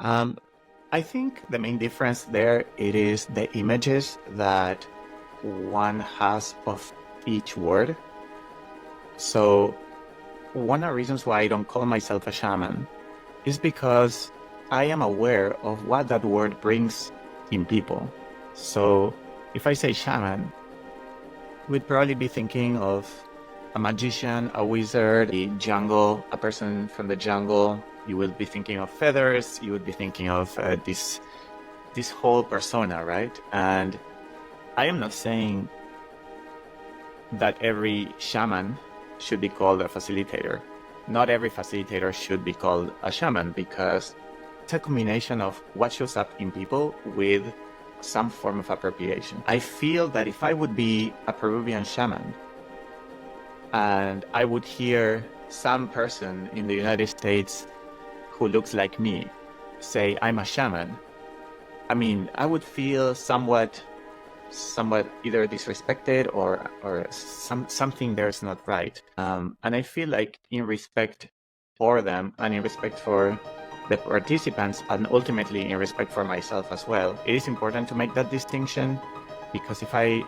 Um, I think the main difference there it is the images that one has of each word. So one of the reasons why I don't call myself a shaman is because I am aware of what that word brings in people. So if I say shaman, we'd probably be thinking of a magician, a wizard, a jungle, a person from the jungle. You will be thinking of feathers. You would be thinking of this whole persona, right? And I am not saying that every shaman should be called a facilitator. Not every facilitator should be called a shaman because it's a combination of what shows up in people with some form of appropriation. I feel that if I would be a Peruvian shaman and I would hear some person in the United States who looks like me say, I'm a shaman, I mean, I would feel somewhat either disrespected or something there's not right. And I feel like in respect for them and in respect for the participants and ultimately in respect for myself as well, it is important to make that distinction, because if I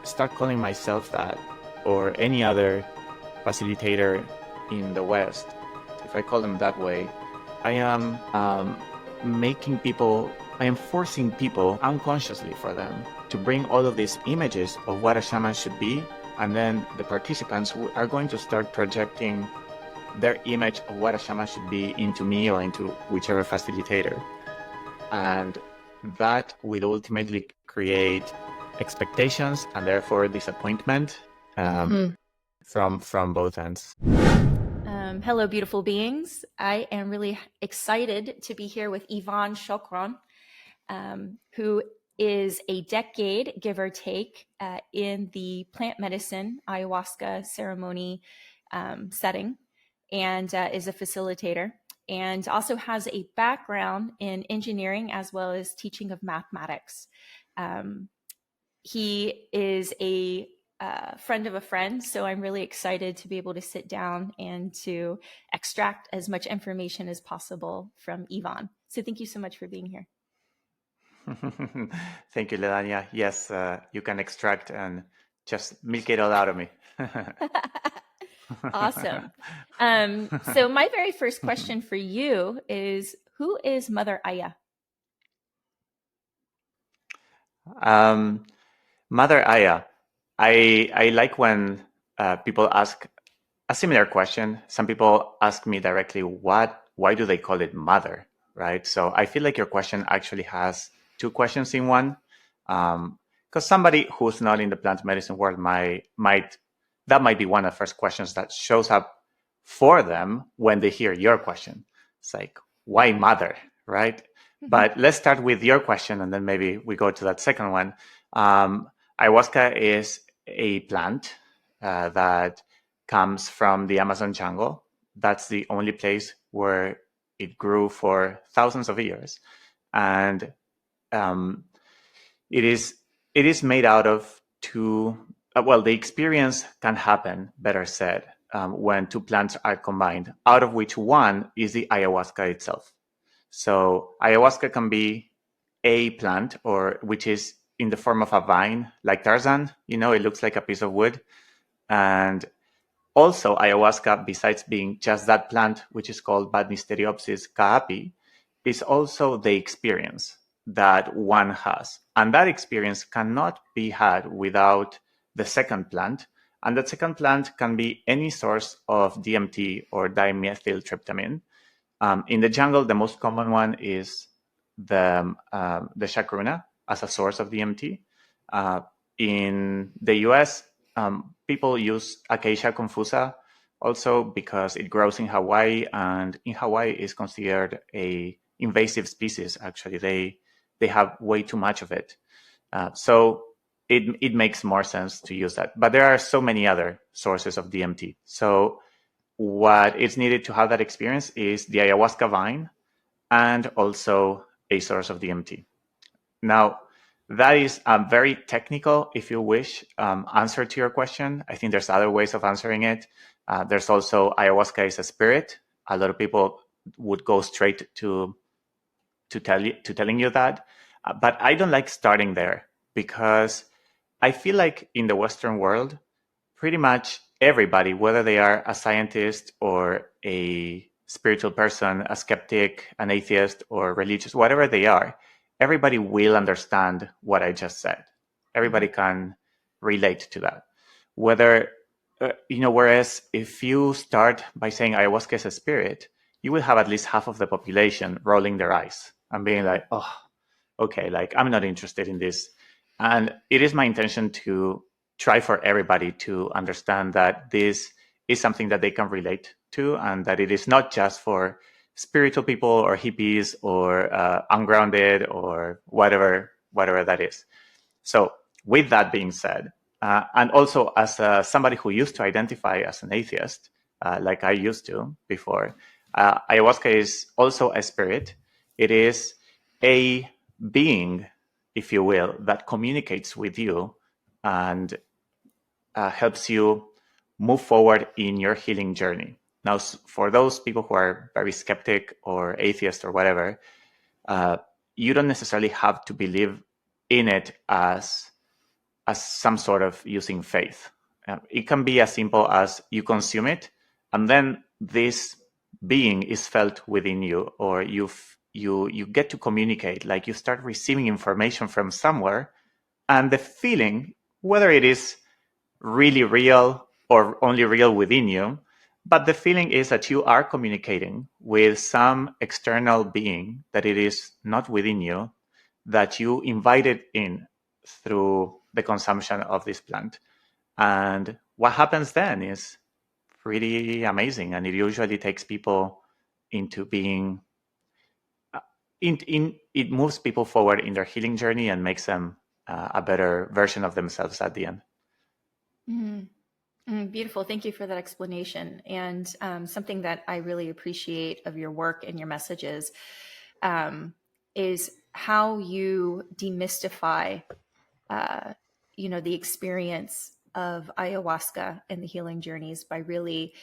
start calling myself that or any other facilitator in the West, if I call them that way, I am I am forcing people unconsciously for them to bring all of these images of what a shaman should be, and then the participants are going to start projecting their image of what a shaman should be into me or into whichever facilitator. And that will ultimately create expectations and therefore disappointment from both ends. Hello, beautiful beings. I am really excited to be here with Yvonne Chokron, who is a decade, give or take, in the plant medicine ayahuasca ceremony setting, and is a facilitator, and also has a background in engineering as well as teaching of mathematics. He is a friend of a friend, so I'm really excited to be able to sit down and to extract as much information as possible from Yvonne. So thank you so much for being here. Thank you, Ledania. Yes, you can extract and just milk it all out of me. Awesome. So my very first question for you is, who is Mother Aya? Mother Aya. I like when people ask a similar question. Some people ask me directly, why do they call it mother, right? So I feel like your question actually has two questions in one. Because somebody who's not in the plant medicine world that might be one of the first questions that shows up for them when they hear your question. It's like, why mother, right? But let's start with your question, and then maybe we go to that second one. Ayahuasca is a plant that comes from the Amazon jungle. That's the only place where it grew for thousands of years, and it is made out of two. Well, the experience can happen, better said, when two plants are combined, out of which one is the ayahuasca itself. So ayahuasca can be a plant, or which is in the form of a vine, like Tarzan. You know, it looks like a piece of wood. And also, ayahuasca, besides being just that plant, which is called Banisteriopsis caapi, is also the experience that one has. And that experience cannot be had without the second plant. And that second plant can be any source of DMT or dimethyltryptamine. In the jungle, the most common one is the chacruna as a source of DMT. In the US, people use Acacia confusa also because it grows in Hawaii, and in Hawaii is considered a invasive species. Actually, they have way too much of it, so it makes more sense to use that. But there are so many other sources of DMT. So what is needed to have that experience is the ayahuasca vine and also a source of DMT. Now, that is a very technical, if you wish, answer to your question. I think there's other ways of answering it. There's also ayahuasca is a spirit. A lot of people would go straight to to telling you that. But I don't like starting there because I feel like in the Western world, pretty much everybody, whether they are a scientist or a spiritual person, a skeptic, an atheist, or religious, whatever they are, everybody will understand what I just said. Everybody can relate to that. Whether, whereas if you start by saying ayahuasca is a spirit, you will have at least half of the population rolling their eyes and being like, oh, okay, like I'm not interested in this. And it is my intention to try for everybody to understand that this is something that they can relate to, and that it is not just for spiritual people or hippies or ungrounded or whatever that is. So with that being said, and also as somebody who used to identify as an atheist, like I used to before, ayahuasca is also a spirit. It is a being, if you will, that communicates with you and helps you move forward in your healing journey. Now, for those people who are very skeptic or atheist or whatever, you don't necessarily have to believe in it as some sort of using faith. It can be as simple as you consume it, and then this being is felt within you, or you get to communicate, like you start receiving information from somewhere, and the feeling, whether it is really real or only real within you, but the feeling is that you are communicating with some external being, that it is not within you, that you invited in through the consumption of this plant. And what happens then is pretty amazing. And it usually takes people into being, it moves people forward in their healing journey and makes them a better version of themselves at the end. Beautiful. Thank you for that explanation. And something that I really appreciate of your work and your messages is how you demystify, the experience of ayahuasca and the healing journeys by really,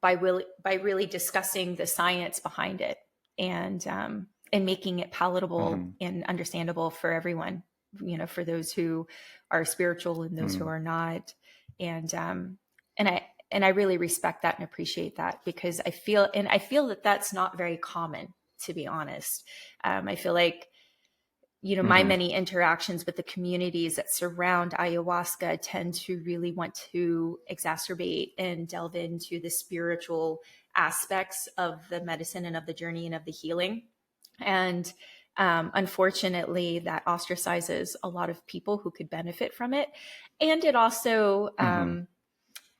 by really discussing the science behind it and making it palatable and understandable for everyone. For those who are spiritual and those who are not, and I really respect that and appreciate that, because I feel that that's not very common, to be honest. I feel like, my many interactions with the communities that surround ayahuasca tend to really want to exacerbate and delve into the spiritual aspects of the medicine and of the journey and of the healing. And unfortunately, that ostracizes a lot of people who could benefit from it. And it also,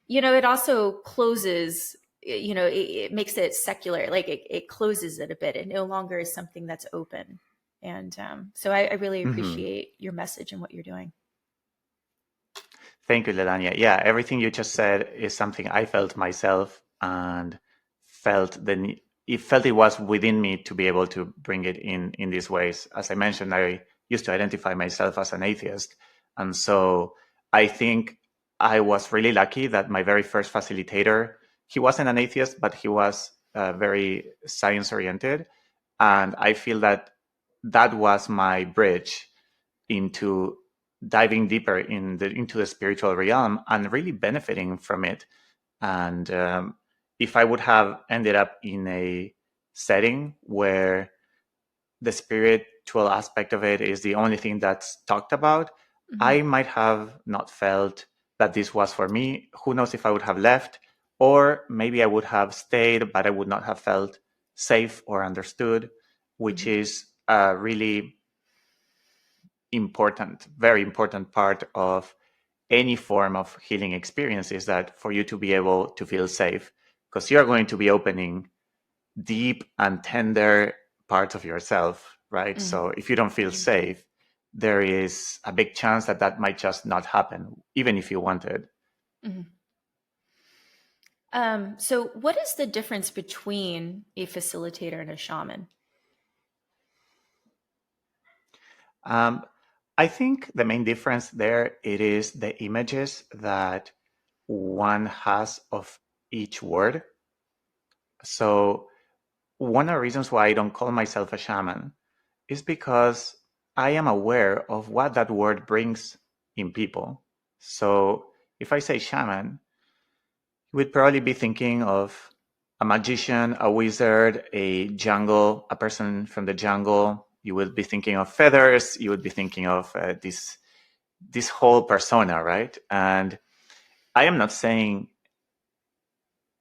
it also closes, it makes it secular, like it closes it a bit. It no longer is something that's open. And so I really appreciate your message and what you're doing. Thank you, Ledania. Yeah, everything you just said is something I felt myself, and felt it was within me to be able to bring it in these ways. As I mentioned, I used to identify myself as an atheist. And so I think I was really lucky that my very first facilitator, he wasn't an atheist, but he was very science oriented. And I feel that was my bridge into diving deeper into the spiritual realm and really benefiting from it. And if I would have ended up in a setting where the spiritual aspect of it is the only thing that's talked about, I might have not felt that this was for me. Who knows if I would have left, or maybe I would have stayed, but I would not have felt safe or understood, which is a really important, very important part of any form of healing experience, is that for you to be able to feel safe, because you're going to be opening deep and tender parts of yourself, right? So if you don't feel safe, there is a big chance that might just not happen, even if you wanted. So what is the difference between a facilitator and a shaman? I think the main difference there, it is the images that one has of each word. So one of the reasons why I don't call myself a shaman is because I am aware of what that word brings in people. So if I say shaman, you would probably be thinking of a magician, a wizard, a jungle, a person from the jungle. You would be thinking of feathers. You would be thinking of this whole persona, right? And I am not saying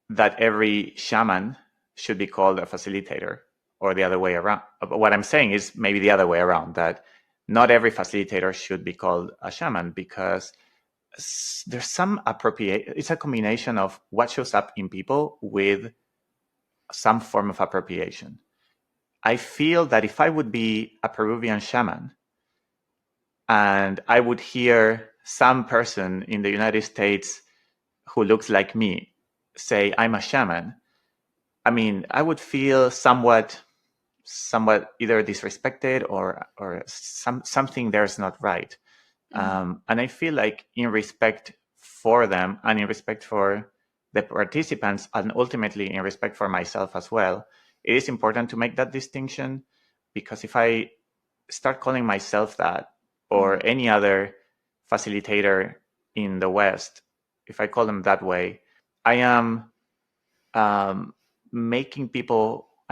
that every shaman should be called a facilitator or the other way around. What I'm saying is maybe the other way around, that not every facilitator should be called a shaman, because there's some appropriate, it's a combination of what shows up in people with some form of appropriation. I feel that if I would be a Peruvian shaman and I would hear some person in the United States who looks like me say, I'm a shaman, I mean, I would feel somewhat either disrespected or something there's not right. And I feel like in respect for them and in respect for the participants and ultimately in respect for myself as well, it is important to make that distinction, because if I start calling myself that or any other facilitator in the West, if I call them that way, I am I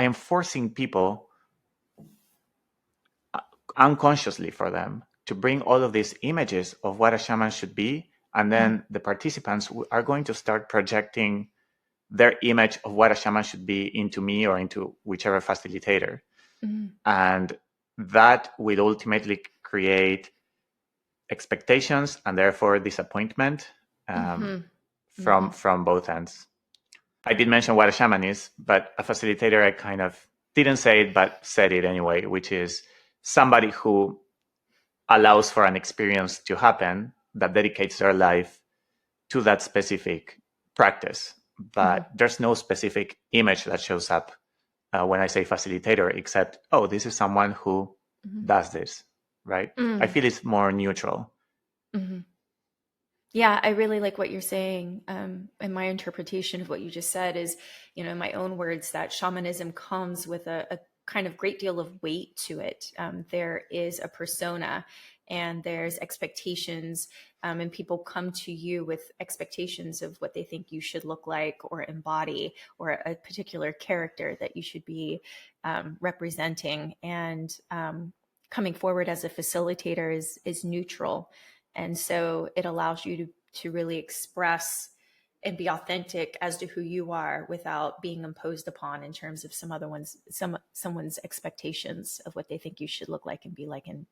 am forcing people unconsciously for them to bring all of these images of what a shaman should be. And then the participants are going to start projecting their image of what a shaman should be into me or into whichever facilitator. And that will ultimately create expectations and therefore disappointment from both ends. I did mention what a shaman is, but a facilitator, I kind of didn't say it, but said it anyway, which is somebody who allows for an experience to happen that dedicates their life to that specific practice. But there's no specific image that shows up when I say facilitator, except, oh, this is someone who does this, right? I feel it's more neutral. Yeah, I really like what you're saying. And my interpretation of what you just said is, in my own words, that shamanism comes with a kind of great deal of weight to it. There is a persona and there's expectations, and people come to you with expectations of what they think you should look like or embody, or a particular character that you should be representing. And coming forward as a facilitator is neutral. And so it allows you to really express and be authentic as to who you are without being imposed upon in terms of someone's expectations of what they think you should look like and be like and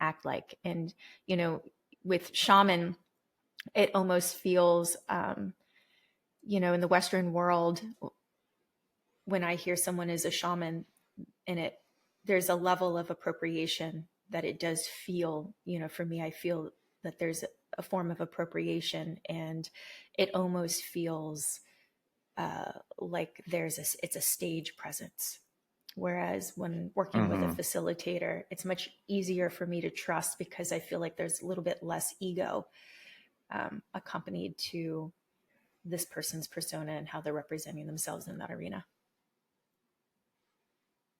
act like. And, with shaman, it almost feels, in the Western world, when I hear someone is a shaman, and there's a level of appropriation that it does feel, for me, I feel that there's a form of appropriation, and it almost feels like it's a stage presence. Whereas when working with a facilitator, it's much easier for me to trust, because I feel like there's a little bit less ego accompanied to this person's persona and how they're representing themselves in that arena.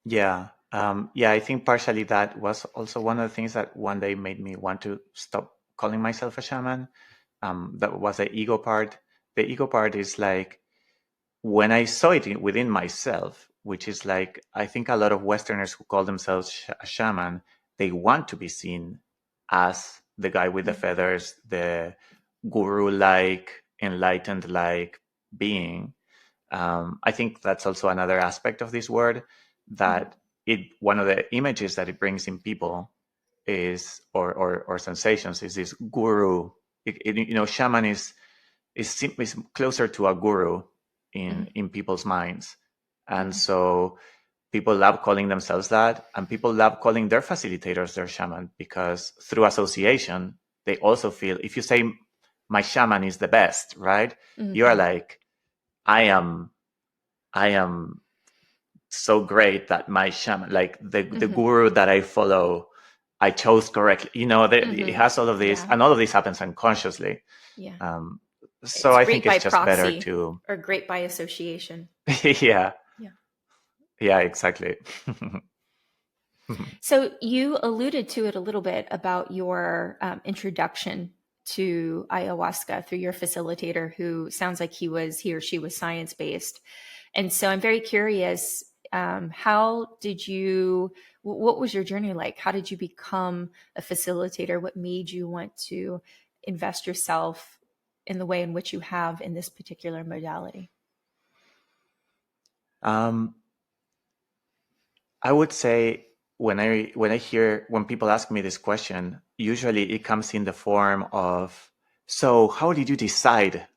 Yeah. I think partially that was also one of the things that one day made me want to stop calling myself a shaman. That was the ego part. The ego part is like, when I saw it within myself, which is like, I think a lot of Westerners who call themselves a shaman, they want to be seen as the guy with the feathers, the guru-like, enlightened-like being. I think that's also another aspect of this word, that one of the images that it brings in people is, or sensations, is this guru. Shaman is closer to a guru in people's minds, and so people love calling themselves that, and people love calling their facilitators their shaman, because through association they also feel, if you say my shaman is the best, right? You are like, I am so great that my shaman, like the guru that I follow, I chose correctly. It has all of this, and all of this happens unconsciously. So It's I great think by it's just better proxy to, or great by association. yeah. Yeah, exactly. So you alluded to it a little bit about your introduction to ayahuasca through your facilitator, who sounds like he or she was science based. And so I'm very curious, how did you, what was your journey like? How did you become a facilitator? What made you want to invest yourself in the way in which you have in this particular modality? um, I would say when people ask me this question, usually it comes in the form of, so how did you decide?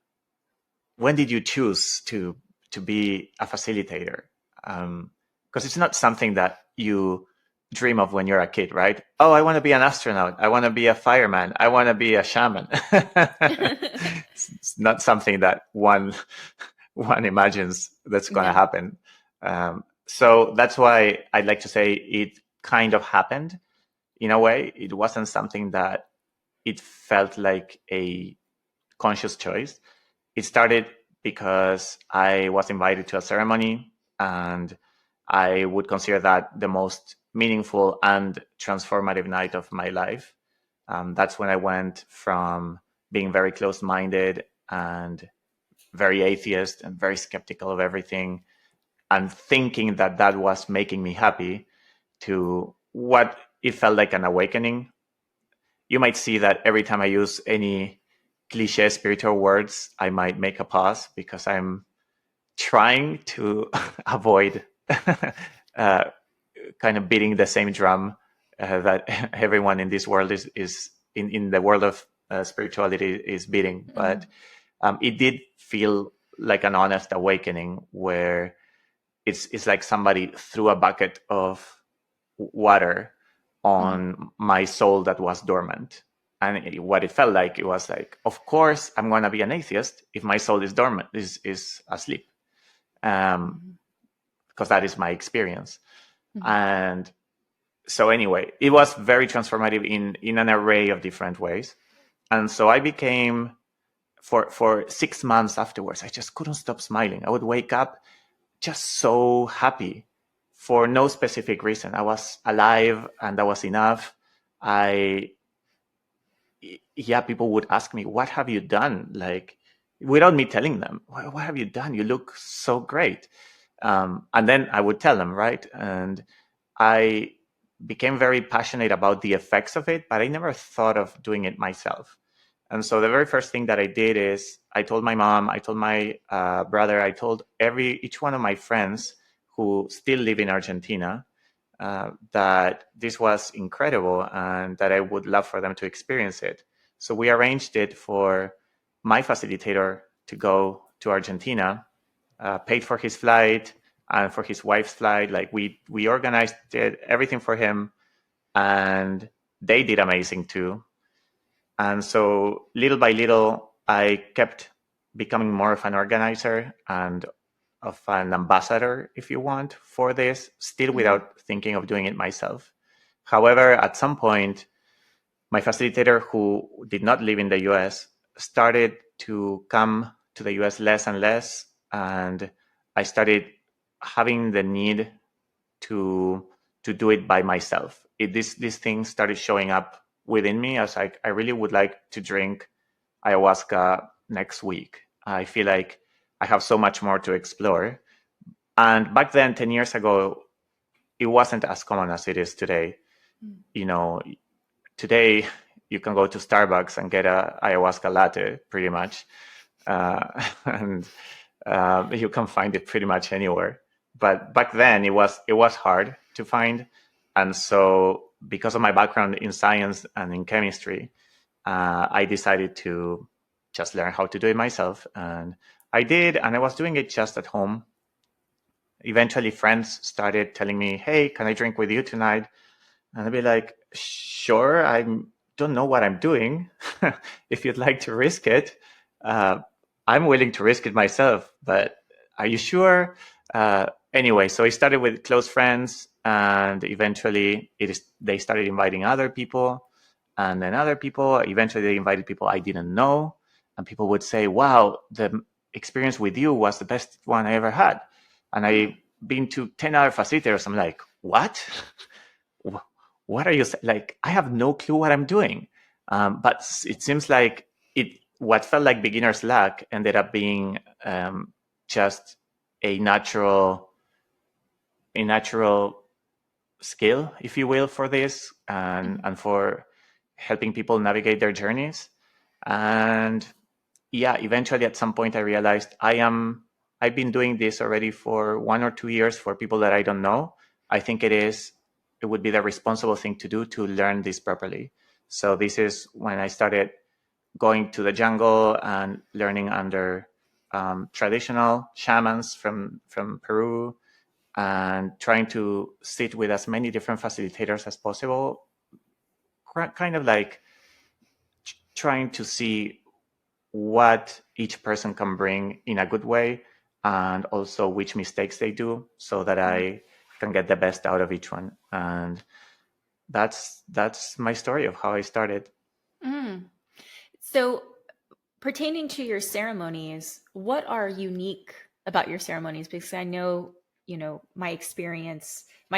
When did you choose to be a facilitator? Because it's not something that you dream of when you're a kid, right? Oh, I want to be an astronaut. I want to be a fireman. I want to be a shaman. It's not something that one imagines that's going to Yeah. happen. So that's why I'd like to say it kind of happened in a way. It wasn't something that it felt like a conscious choice. It started because I was invited to a ceremony, and I would consider that the most meaningful and transformative night of my life. That's when I went from being very close minded and very atheist and very skeptical of everything and thinking that that was making me happy to what it felt like an awakening. You might see that every time I use any cliche spiritual words, I might make a pause because I'm trying to avoid uh, kind of beating the same drum that everyone in this world is in the world of spirituality is beating. But Mhm. it did feel like an honest awakening where it's like somebody threw a bucket of water Mhm. on my soul that was dormant. And what it felt like, it was like, of course, I'm going to be an atheist if my soul is dormant, is asleep, Mhm. because that is my experience. Mhm. And so, anyway, it was very transformative in an array of different ways. And so I became, for 6 months afterwards, I just couldn't stop smiling. I would wake up just so happy for no specific reason. I was alive, and that was enough. I Yeah, people would ask me, "What have you done?" Like, without me telling them, "What have you done? You look so great." And then I would tell them, right? And I became very passionate about the effects of it, but I never thought of doing it myself. And so the very first thing that I did is I told my mom, I told my brother, I told each one of my friends who still live in Argentina, that this was incredible and that I would love for them to experience it. So we arranged it for my facilitator to go to Argentina, paid for his flight and for his wife's flight. Like, we organized it, everything for him, and they did amazing too. And so little by little, I kept becoming more of an organizer and of an ambassador, if you want, for this, still Mhm. without thinking of doing it myself. However, at some point, my facilitator, who did not live in the US, started to come to the US less and less. And I started having the need to do it by myself. This thing started showing up within me as I really would like to drink ayahuasca next week. I feel like I have so much more to explore. And back then, 10 years ago, it wasn't as common as it is today. Mhm. You know, today you can go to Starbucks and get a ayahuasca latte pretty much. And you can find it pretty much anywhere. But back then it was hard to find. And so because of my background in science and in chemistry, I decided to just learn how to do it myself. And I did, and I was doing it just at home. Eventually, friends started telling me, "Hey, can I drink with you tonight?" And I'd be like, "Sure, I don't know what I'm doing. If you'd like to risk it, uh, I'm willing to risk it myself, but are you sure?" Anyway, so I started with close friends, and eventually they started inviting other people, and then other people. Eventually, they invited people I didn't know, and people would say, "Wow, the experience with you was the best one I ever had." And Oh. been to 10 other facilitators. I'm like, what? What are you like? I have no clue what I'm doing. But it seems like what felt like beginner's luck ended up being just a natural skill, if you will, for this and for helping people navigate their journeys. And yeah, eventually at some point I realized I've been doing this already for 1 or 2 years for people that I don't know. I think it would be the responsible thing to do to learn this properly. So this is when I started going to the jungle and learning under traditional shamans from Peru, and trying to sit with as many different facilitators as possible, kind of like trying to see what each person can bring in a good way, and also which mistakes they do, so that I can get the best out of each one. And that's my story of how I started. So, pertaining to your ceremonies, what are unique about your ceremonies? Because I know, my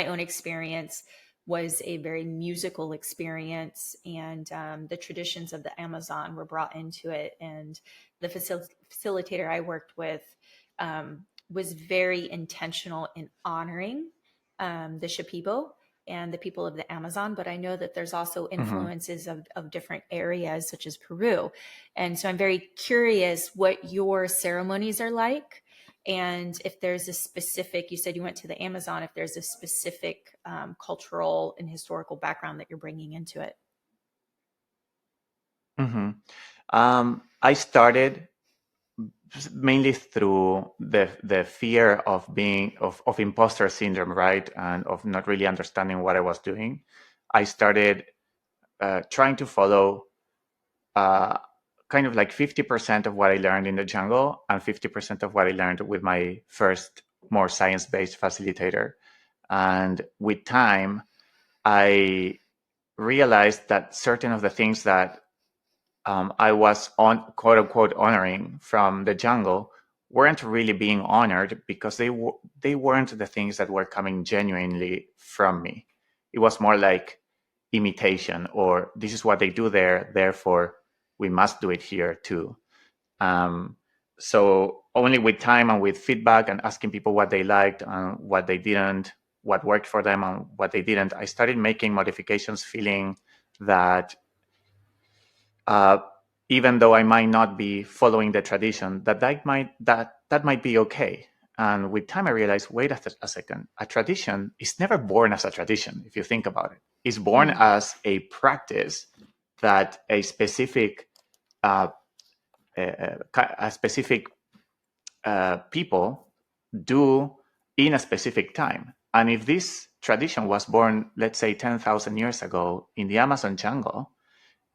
own experience was a very musical experience, and the traditions of the Amazon were brought into it. And the facilitator I worked with was very intentional in honoring the Shipibo and the people of the Amazon, but I know that there's also influences of different areas such as Peru. And so I'm very curious what your ceremonies are like. And if there's a specific, you said you went to the Amazon, if there's a specific cultural and historical background that you're bringing into it. I started mainly through the fear of of imposter syndrome, right? And of not really understanding what I was doing. I started trying to follow kind of like 50% of what I learned in the jungle and 50% of what I learned with my first more science-based facilitator. And with time, I realized that certain of the things that I was on quote unquote honoring from the jungle weren't really being honored, because they weren't the things that were coming genuinely from me. It was more like imitation, or this is what they do there, therefore we must do it here too. So only with time and with feedback and asking people what they liked and what they didn't, what worked for them and what they didn't, I started making modifications, feeling that even though I might not be following the tradition, that might be okay. And with time, I realized, wait a second, a tradition is never born as a tradition. If you think about it, it's born as a practice that a specific people do in a specific time. And if this tradition was born, let's say 10,000 years ago in the Amazon jungle,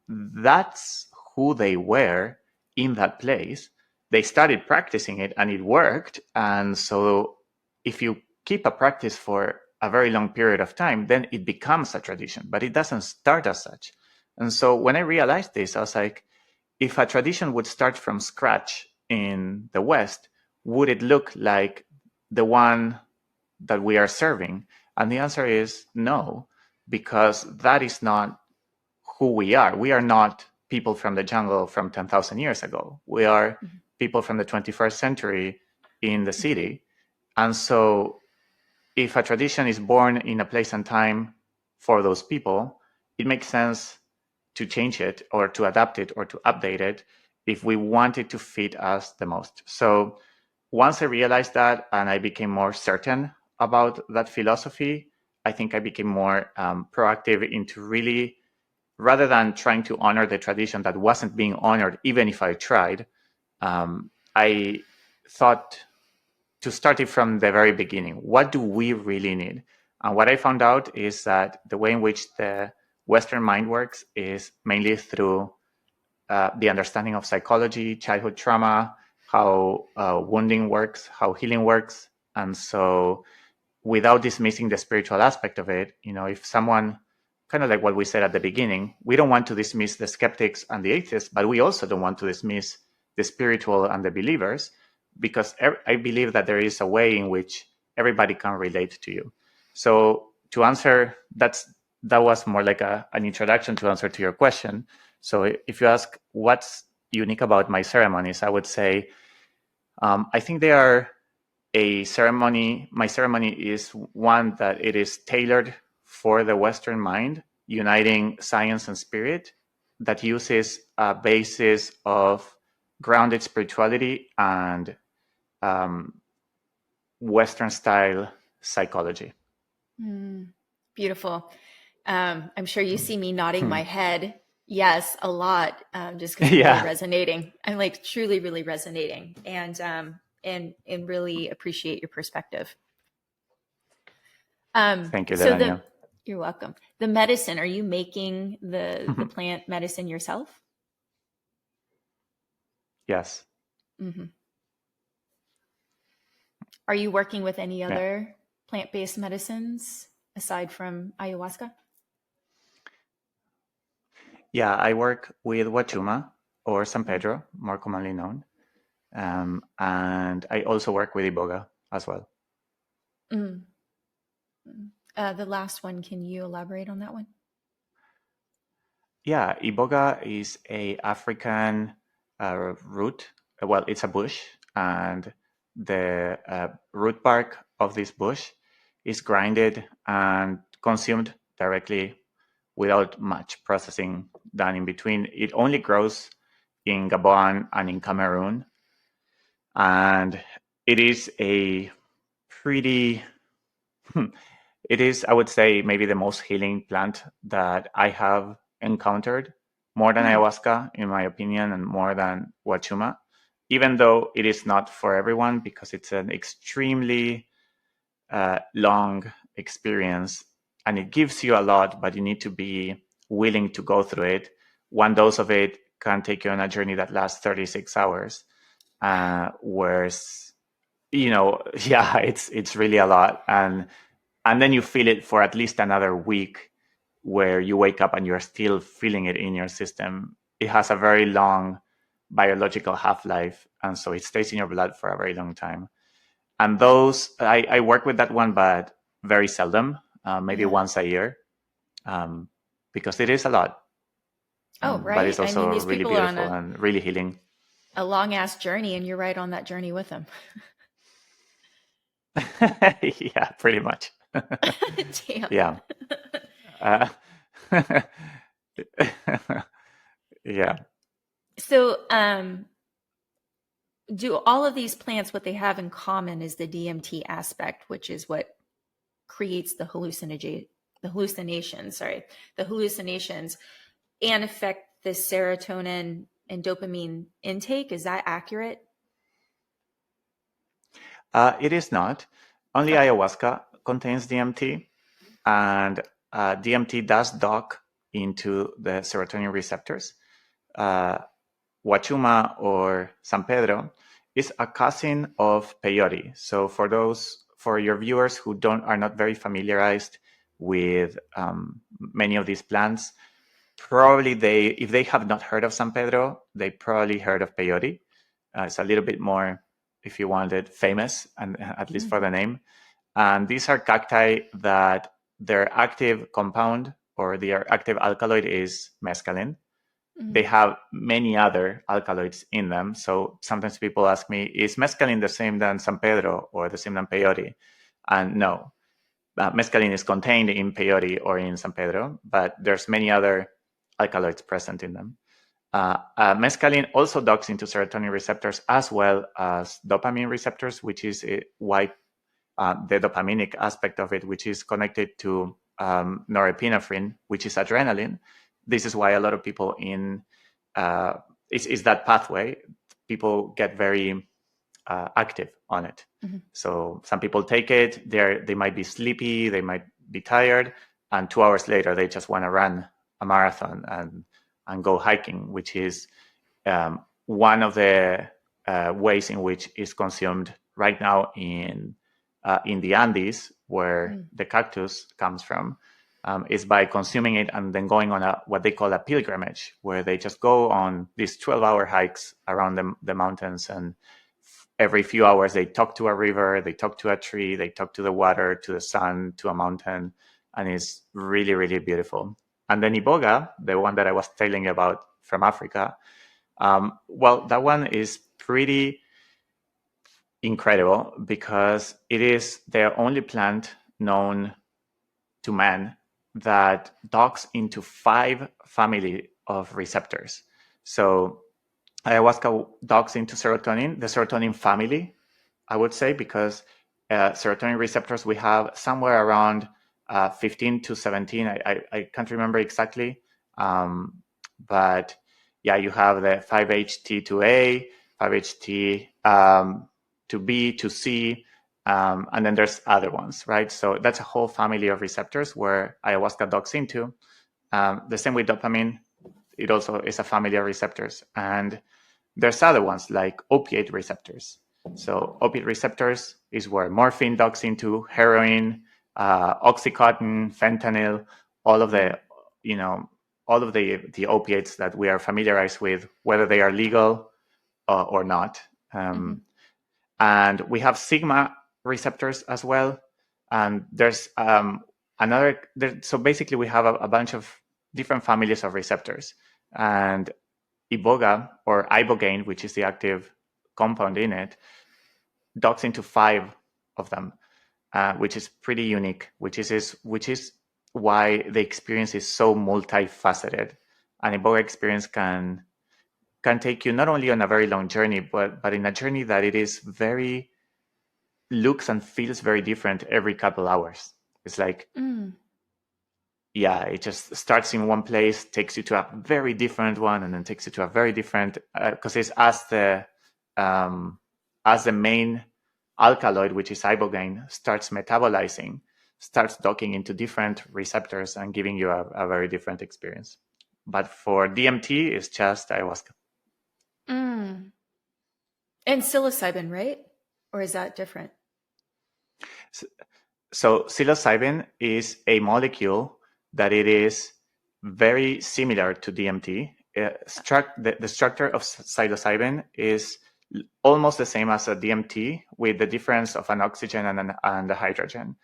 that's who they were in that place. They started practicing it and it worked. And so if you keep a practice for a very long period of time, then it becomes a tradition, but it doesn't start as such. And so when I realized this, I was like, if a tradition would start from scratch in the West, would it look like the one that we are serving? And the answer is no, because that is not who we are. We are not people from the jungle from 10,000 years ago. We are people from the 21st century in the city. And so if a tradition is born in a place and time for those people, it makes sense to change it or to adapt it or to update it if we want it to fit us the most. So once I realized that and I became more certain about that philosophy, I think I became more proactive into really, rather than trying to honor the tradition that wasn't being honored, even if I tried, I thought to start it from the very beginning. What do we really need? And what I found out is that the way in which the Western mind works is mainly through the understanding of psychology, childhood trauma, how wounding works, how healing works. And so without dismissing the spiritual aspect of it, if someone, kind of like what we said at the beginning, we don't want to dismiss the skeptics and the atheists, but we also don't want to dismiss the spiritual and the believers, because I believe that there is a way in which everybody can relate to you. So to answer, that was more like an introduction to answer to your question. So if you ask what's unique about my ceremonies, I would say I think they are a ceremony. My ceremony is one that it is tailored for the Western mind, uniting science and spirit, that uses a basis of grounded spirituality and Western style psychology. Beautiful. I'm sure you see me nodding my head. Yes, a lot, just because I'm really resonating. I'm like truly, really resonating, and really appreciate your perspective. Thank you, Delania. You're welcome. The medicine, are you making the plant medicine yourself? Yes. Mm-hmm. Are you working with any other plant-based medicines aside from ayahuasca? Yeah, I work with Wachuma or San Pedro, more commonly known. And I also work with Iboga as well. The last one, can you elaborate on that one? Yeah, Iboga is a African root. Well, it's a bush, and the root bark of this bush is grinded and consumed directly without much processing done in between. It only grows in Gabon and in Cameroon, and it is a pretty it is, I would say, maybe the most healing plant that I have encountered, more than ayahuasca, in my opinion, and more than Wachuma, even though it is not for everyone because it's an extremely long experience and it gives you a lot, but you need to be willing to go through it. One dose of it can take you on a journey that lasts 36 hours, whereas, yeah, it's really a lot. And then you feel it for at least another week where you wake up and you're still feeling it in your system. It has a very long biological half-life, and so it stays in your blood for a very long time. And those, I work with that one, but very seldom, maybe once a year, because it is a lot. Right. But it's also these really people beautiful are on and really healing. a long-ass journey, and you're right on that journey with them. Yeah, pretty much. Damn. Yeah. Yeah. So, do all of these plants, what they have in common is the DMT aspect, which is what creates the hallucinations, and affect the serotonin and dopamine intake. Is that accurate? It is not. Only ayahuasca contains DMT, and DMT does dock into the serotonin receptors. Wachuma or San Pedro is a cousin of peyote. So for your viewers who are not very familiarized with many of these plants, probably if they have not heard of San Pedro, they probably heard of peyote. It's a little bit more, if you wanted, famous, and at least for the name. And these are cacti that their active compound or their active alkaloid is mescaline. They have many other alkaloids in them. So sometimes people ask me, is mescaline the same than San Pedro or the same than peyote? And no, mescaline is contained in peyote or in San Pedro, but there's many other alkaloids present in them. Mescaline also docks into serotonin receptors as well as dopamine receptors, which is why the dopaminic aspect of it, which is connected to norepinephrine, which is adrenaline. This is why a lot of people is that pathway. People get very active on it. So some people take it, they might be sleepy, they might be tired, and 2 hours later they just want to run a marathon and go hiking, which is one of the ways in which is consumed right now in the Andes, where the cactus comes from, is by consuming it and then going on what they call a pilgrimage, where they just go on these 12-hour hikes around the mountains and every few hours they talk to a river, they talk to a tree, they talk to the water, to the sun, to a mountain, and it's really, really beautiful. And then Iboga, the one that I was telling you about from Africa, well, that one is pretty incredible because it is the only plant known to man that docks into 5 family of receptors. So ayahuasca docks into serotonin, the serotonin family, I would say, because serotonin receptors we have somewhere around 15 to 17. I can't remember exactly. But yeah, you have the 5-HT to A, 5-HT to B, to C, and then there's other ones, right? So that's a whole family of receptors where ayahuasca docks into. The same with dopamine. It also is a family of receptors. And there's other ones like opiate receptors. So opiate receptors is where morphine docks into, heroin, oxycontin, fentanyl, all of the, all of the opiates that we are familiarized with, whether they are legal or not. And we have sigma receptors as well. And there's so basically we have a bunch of different families of receptors. And Iboga, or ibogaine, which is the active compound in it, docks into 5 of them, which is pretty unique. Which is why the experience is so multifaceted. An Iboga experience can take you not only on a very long journey, but in a journey that it is looks and feels very different every couple hours. It's like yeah, it just starts in one place, takes you to a very different one, and then takes you to a very different, because it's as the main alkaloid, which is ibogaine, starts metabolizing, starts docking into different receptors and giving you a very different experience. But for DMT, it's just ayahuasca. And psilocybin, right? Or is that different? So psilocybin is a molecule that it is very similar to DMT. The structure of psilocybin is almost the same as a DMT, with the difference of an oxygen and a hydrogen.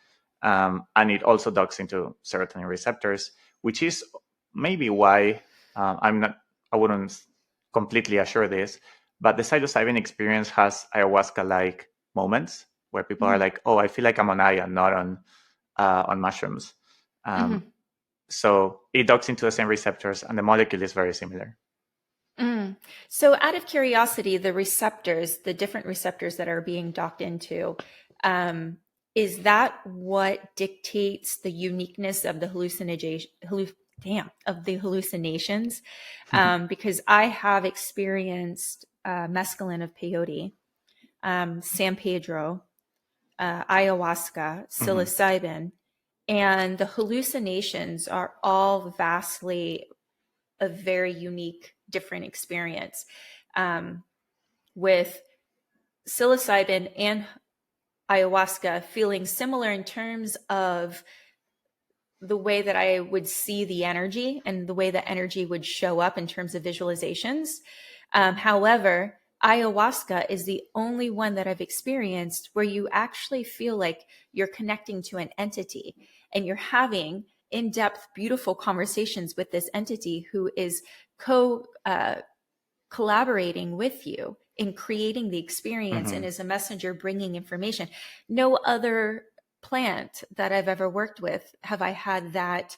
And it also docks into serotonin receptors, which is maybe why I wouldn't completely assure this, but the psilocybin experience has ayahuasca-like moments where people are like, "Oh, I feel like I'm on Aya, not on mushrooms." So it docks into the same receptors, and the molecule is very similar. So, out of curiosity, the different receptors that are being docked into, is that what dictates the uniqueness of the hallucinations? Because I have experienced mescaline of peyote, San Pedro, ayahuasca, psilocybin, and the hallucinations are all vastly a very unique, different experience. With psilocybin and ayahuasca feeling similar in terms of the way that I would see the energy and the way the energy would show up in terms of visualizations. However, ayahuasca is the only one that I've experienced where you actually feel like you're connecting to an entity and you're having in-depth, beautiful conversations with this entity who is collaborating with you in creating the experience and is a messenger bringing information. No other plant that I've ever worked with have I had that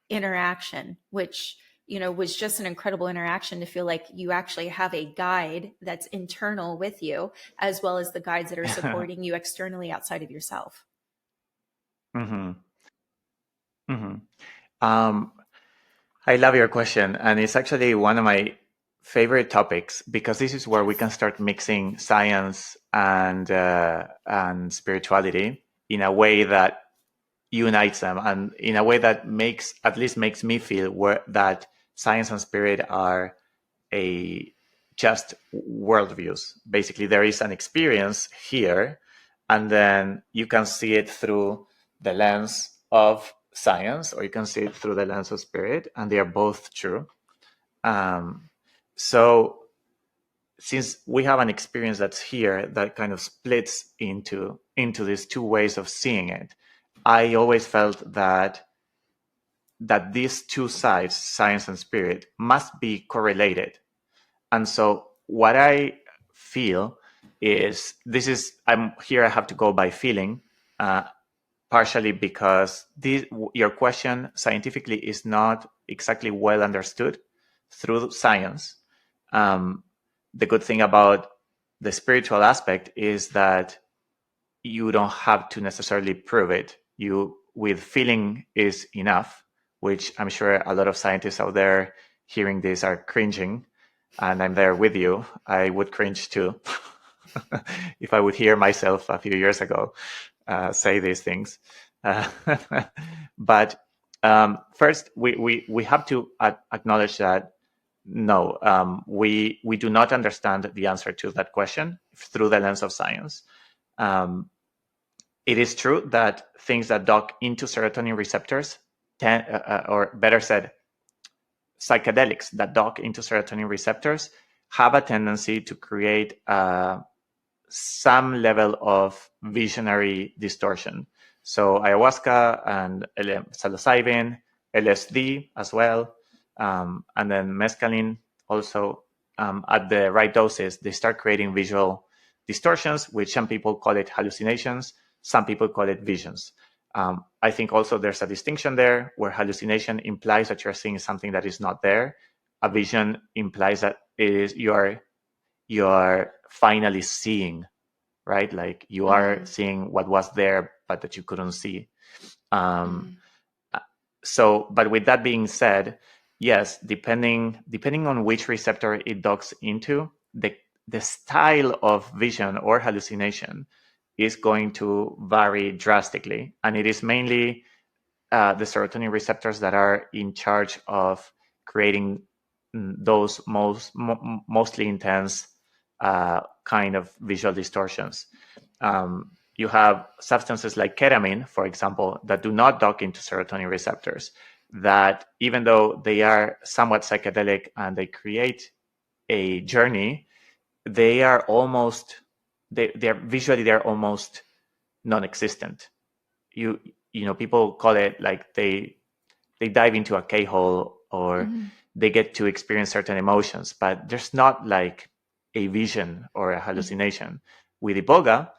interaction, which was just an incredible interaction to feel like you actually have a guide that's internal with you, as well as the guides that are supporting you externally outside of yourself. I love your question, and it's actually one of my favorite topics, because this is where we can start mixing science and spirituality in a way that unites them, and in a way that makes me feel that science and spirit are just worldviews. Basically, there is an experience here, and then you can see it through the lens of science, or you can see it through the lens of spirit, and they are both true. So since we have an experience that's here that kind of splits into these two ways of seeing it, I always felt that these two sides, science and spirit, must be correlated. And so what I feel is I'm here, I have to go by feeling, partially because your question scientifically is not exactly well understood through science. The good thing about the spiritual aspect is that you don't have to necessarily prove it. You, with feeling is enough, which I'm sure a lot of scientists out there hearing this are cringing, and I'm there with you. I would cringe too if I would hear myself a few years ago say these things. Uh, but first, we have to acknowledge that no, we do not understand the answer to that question through the lens of science. It is true that things that dock into serotonin receptors, or better said, psychedelics that dock into serotonin receptors, have a tendency to create some level of visionary distortion. So ayahuasca and psilocybin, LSD as well, and then mescaline also, at the right doses, they start creating visual distortions, which some people call it hallucinations, some people call it visions. I think also there's a distinction there where hallucination implies that you're seeing something that is not there. A vision implies that it is you're finally seeing, right? Like you are seeing what was there, but that you couldn't see. So, but with that being said, yes, depending on which receptor it docks into, the style of vision or hallucination is going to vary drastically, and it is mainly the serotonin receptors that are in charge of creating those mostly intense kind of visual distortions. You have substances like ketamine, for example, that do not dock into serotonin receptors, that even though they are somewhat psychedelic and they create a journey, they are almost, they're visually, they're almost non-existent. You know, people call it like they dive into a K-hole, or they get to experience certain emotions, but there's not like a vision or a hallucination. With Iboga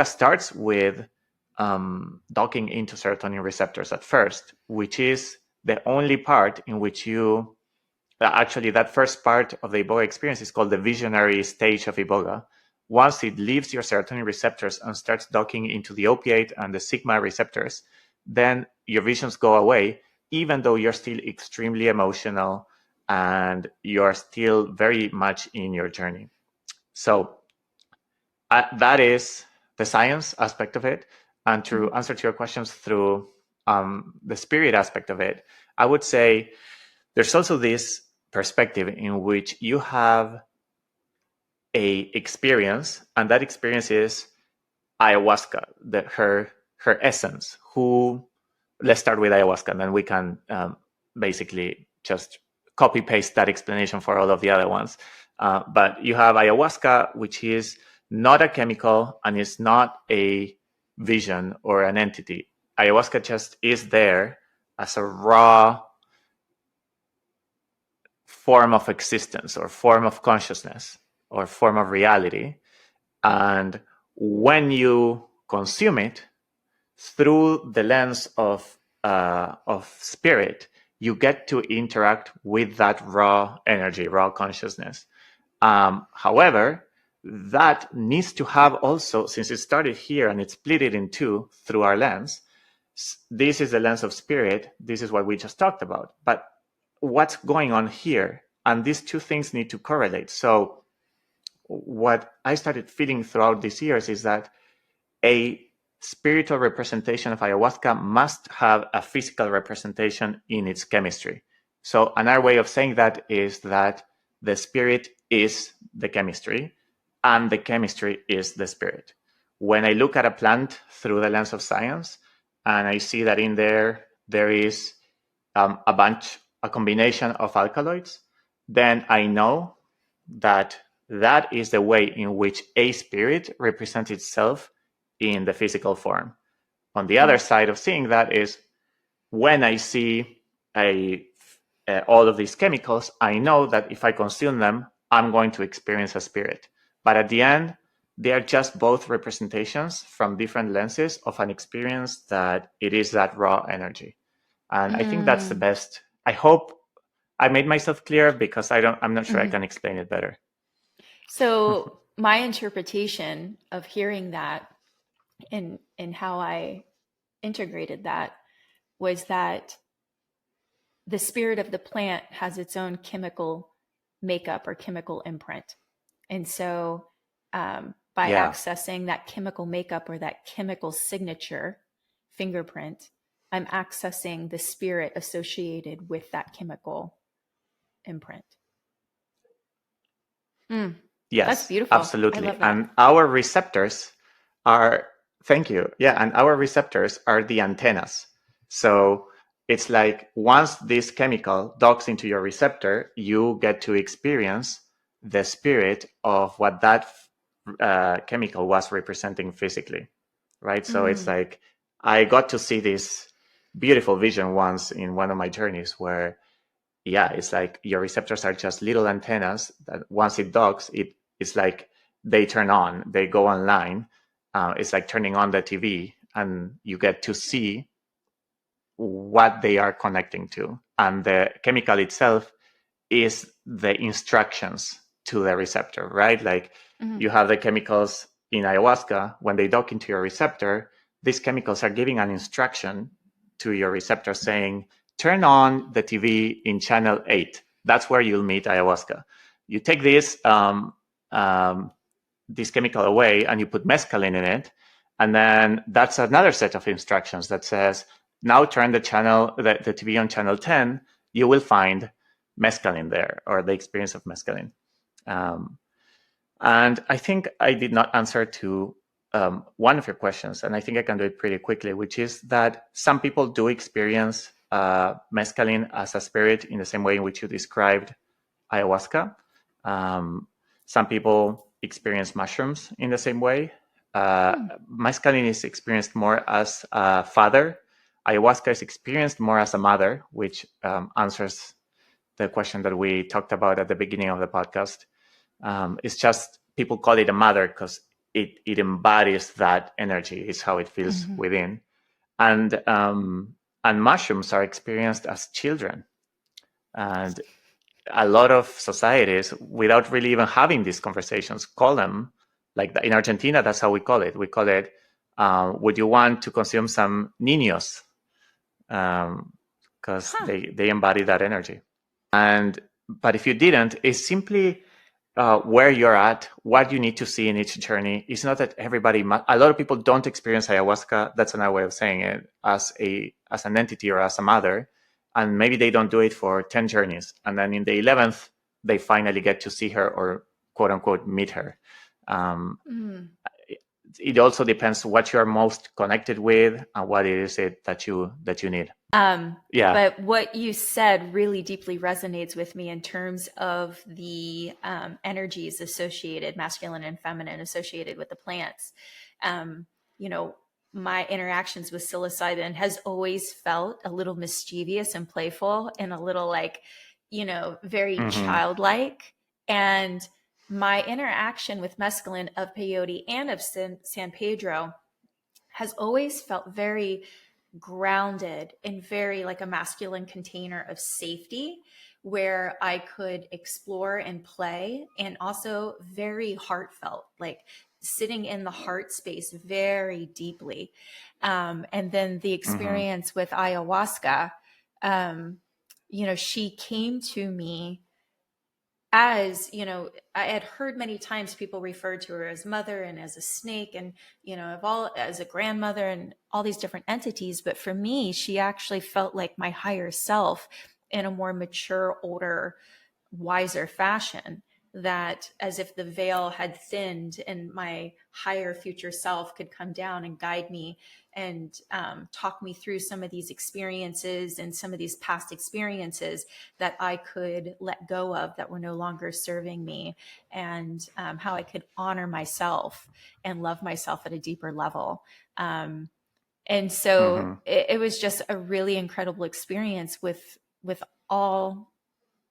starts with docking into serotonin receptors at first, which is the only part in which you actually, that first part of the Iboga experience is called the visionary stage of Iboga. Once it leaves your serotonin receptors and starts docking into the opiate and the sigma receptors, then your visions go away, even though you're still extremely emotional and you're still very much in your journey. So that is the science aspect of it. And to answer to your questions through the spirit aspect of it, I would say there's also this perspective in which you have a experience, and that experience is ayahuasca, her essence. Who Let's start with ayahuasca, and then we can basically just copy paste that explanation for all of the other ones. But you have ayahuasca, which is not a chemical and is not a vision or an entity. Ayahuasca just is there as a raw form of existence or form of consciousness or form of reality. And when you consume it through the lens of spirit, you get to interact with that raw energy, raw consciousness. However, that needs to have also, since it started here and it's split it in two through our lens, this is the lens of spirit, this is what we just talked about. But what's going on here? And these two things need to correlate. So what I started feeling throughout these years is that a spiritual representation of ayahuasca must have a physical representation in its chemistry. So another way of saying that is that the spirit is the chemistry and the chemistry is the spirit. When I look at a plant through the lens of science and I see that in there is a combination of alkaloids, then I know that that is the way in which a spirit represents itself in the physical form. On the other side of seeing that is when I see all of these chemicals, I know that if I consume them, I'm going to experience a spirit. But at the end, they are just both representations from different lenses of an experience that it is that raw energy. And I think that's the best. I hope I made myself clear, because I'm not sure I can explain it better. So my interpretation of hearing that and how I integrated that was that the spirit of the plant has its own chemical makeup or chemical imprint. And so by accessing that chemical makeup or that chemical signature fingerprint, I'm accessing the spirit associated with that chemical imprint. Yes, that's beautiful. absolutely. I love that. And our receptors are, thank you. Yeah, and our receptors are the antennas. So it's like once this chemical docks into your receptor, you get to experience the spirit of what that chemical was representing physically, right? So it's like I got to see this beautiful vision once in one of my journeys where, yeah, it's like your receptors are just little antennas that once it docks, it's like they turn on, they go online. It's like turning on the TV, and you get to see what they are connecting to. And the chemical itself is the instructions to the receptor, right? Like you have the chemicals in ayahuasca, when they dock into your receptor, these chemicals are giving an instruction to your receptor saying, turn on the TV in channel 8. That's where you'll meet ayahuasca. You take this chemical away and you put mescaline in it, and then that's another set of instructions that says, now turn the TV on channel 10, you will find mescaline there, or the experience of mescaline. And I think I did not answer to one of your questions, and I think I can do it pretty quickly, which is that some people do experience mescaline as a spirit in the same way in which you described ayahuasca. Some people experience mushrooms in the same way. Mescaline is experienced more as a father. Ayahuasca is experienced more as a mother, which answers the question that we talked about at the beginning of the podcast. It's just people call it a mother because it embodies that energy, is how it feels within. And mushrooms are experienced as children. And a lot of societies, without really even having these conversations, call them, like in Argentina, that's how we call it. We call it, would you want to consume some niños? Because they embody that energy. But if you didn't, it's simply where you're at, what you need to see in each journey. It's not that everybody, a lot of people don't experience ayahuasca, that's another way of saying it, as an entity or as a mother. And maybe they don't do it for 10 journeys. And then in the 11th, they finally get to see her or quote unquote meet her. It also depends what you're most connected with and what it is that you need. But what you said really deeply resonates with me in terms of the energies associated, masculine and feminine, associated with the plants. My interactions with psilocybin has always felt a little mischievous and playful and a little like, very childlike. And my interaction with mescaline of peyote and of San Pedro has always felt very grounded and very like a masculine container of safety where I could explore and play, and also very heartfelt, like sitting in the heart space very deeply. And then the experience with ayahuasca, she came to me as, I had heard many times people refer to her as mother and as a snake and, as a grandmother and all these different entities. But for me, she actually felt like my higher self in a more mature, older, wiser fashion. that as if the veil had thinned and my higher future self could come down and guide me and talk me through some of these experiences and some of these past experiences that I could let go of that were no longer serving me, and how I could honor myself and love myself at a deeper level. And so it was just a really incredible experience with all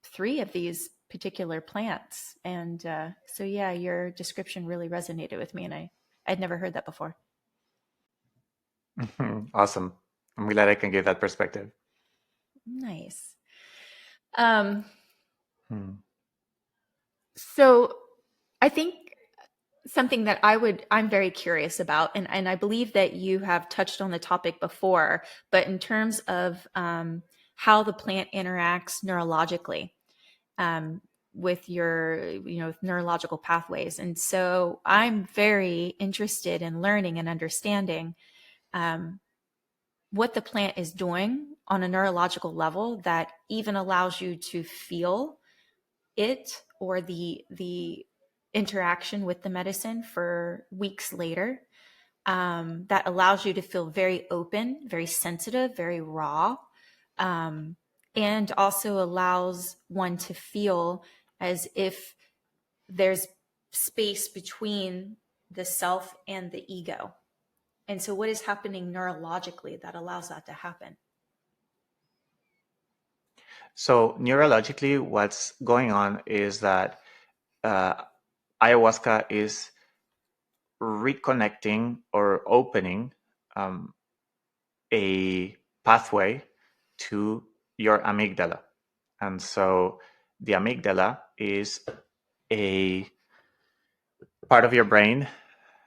three of these particular plants. And so, yeah, your description really resonated with me, and I'd never heard that before. Awesome. I'm glad I can give that perspective. Nice. Hmm. So I think something that I'm very curious about, and I believe that you have touched on the topic before, but in terms of how the plant interacts neurologically, with your, with neurological pathways. And so I'm very interested in learning and understanding what the plant is doing on a neurological level that even allows you to feel it, or the interaction with the medicine for weeks later, that allows you to feel very open, very sensitive, very raw, and also allows one to feel as if there's space between the self and the ego. And so what is happening neurologically that allows that to happen? So neurologically, what's going on is that ayahuasca is reconnecting or opening a pathway to your amygdala. And so the amygdala is a part of your brain,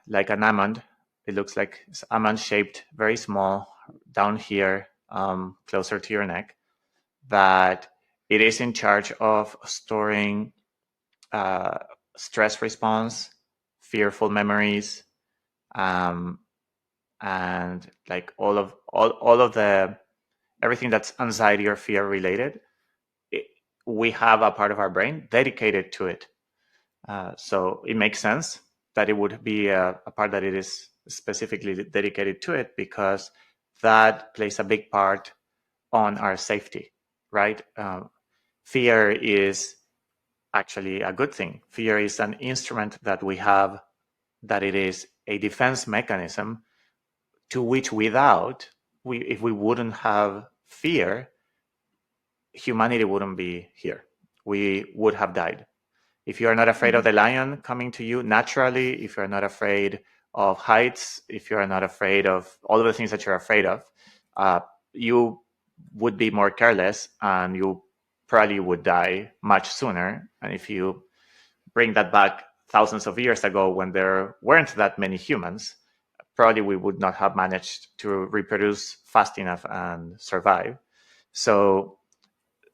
like an almond. It looks like it's almond shaped, very small, down here, closer to your neck, that it is in charge of storing stress response, fearful memories, and like all of the everything that's anxiety or fear related. We have a part of our brain dedicated to it. So it makes sense that it would be a part that it is specifically dedicated to it, because that plays a big part on our safety, right? Fear is actually a good thing. Fear is an instrument that we have, that it is a defense mechanism to which if we wouldn't have fear, humanity wouldn't be here. We would have died. If you are not afraid of the lion coming to you naturally, if you're not afraid of heights, if you are not afraid of all of the things that you're afraid of, you would be more careless and you probably would die much sooner. And if you bring that back thousands of years ago, when there weren't that many humans, probably we would not have managed to reproduce fast enough and survive. So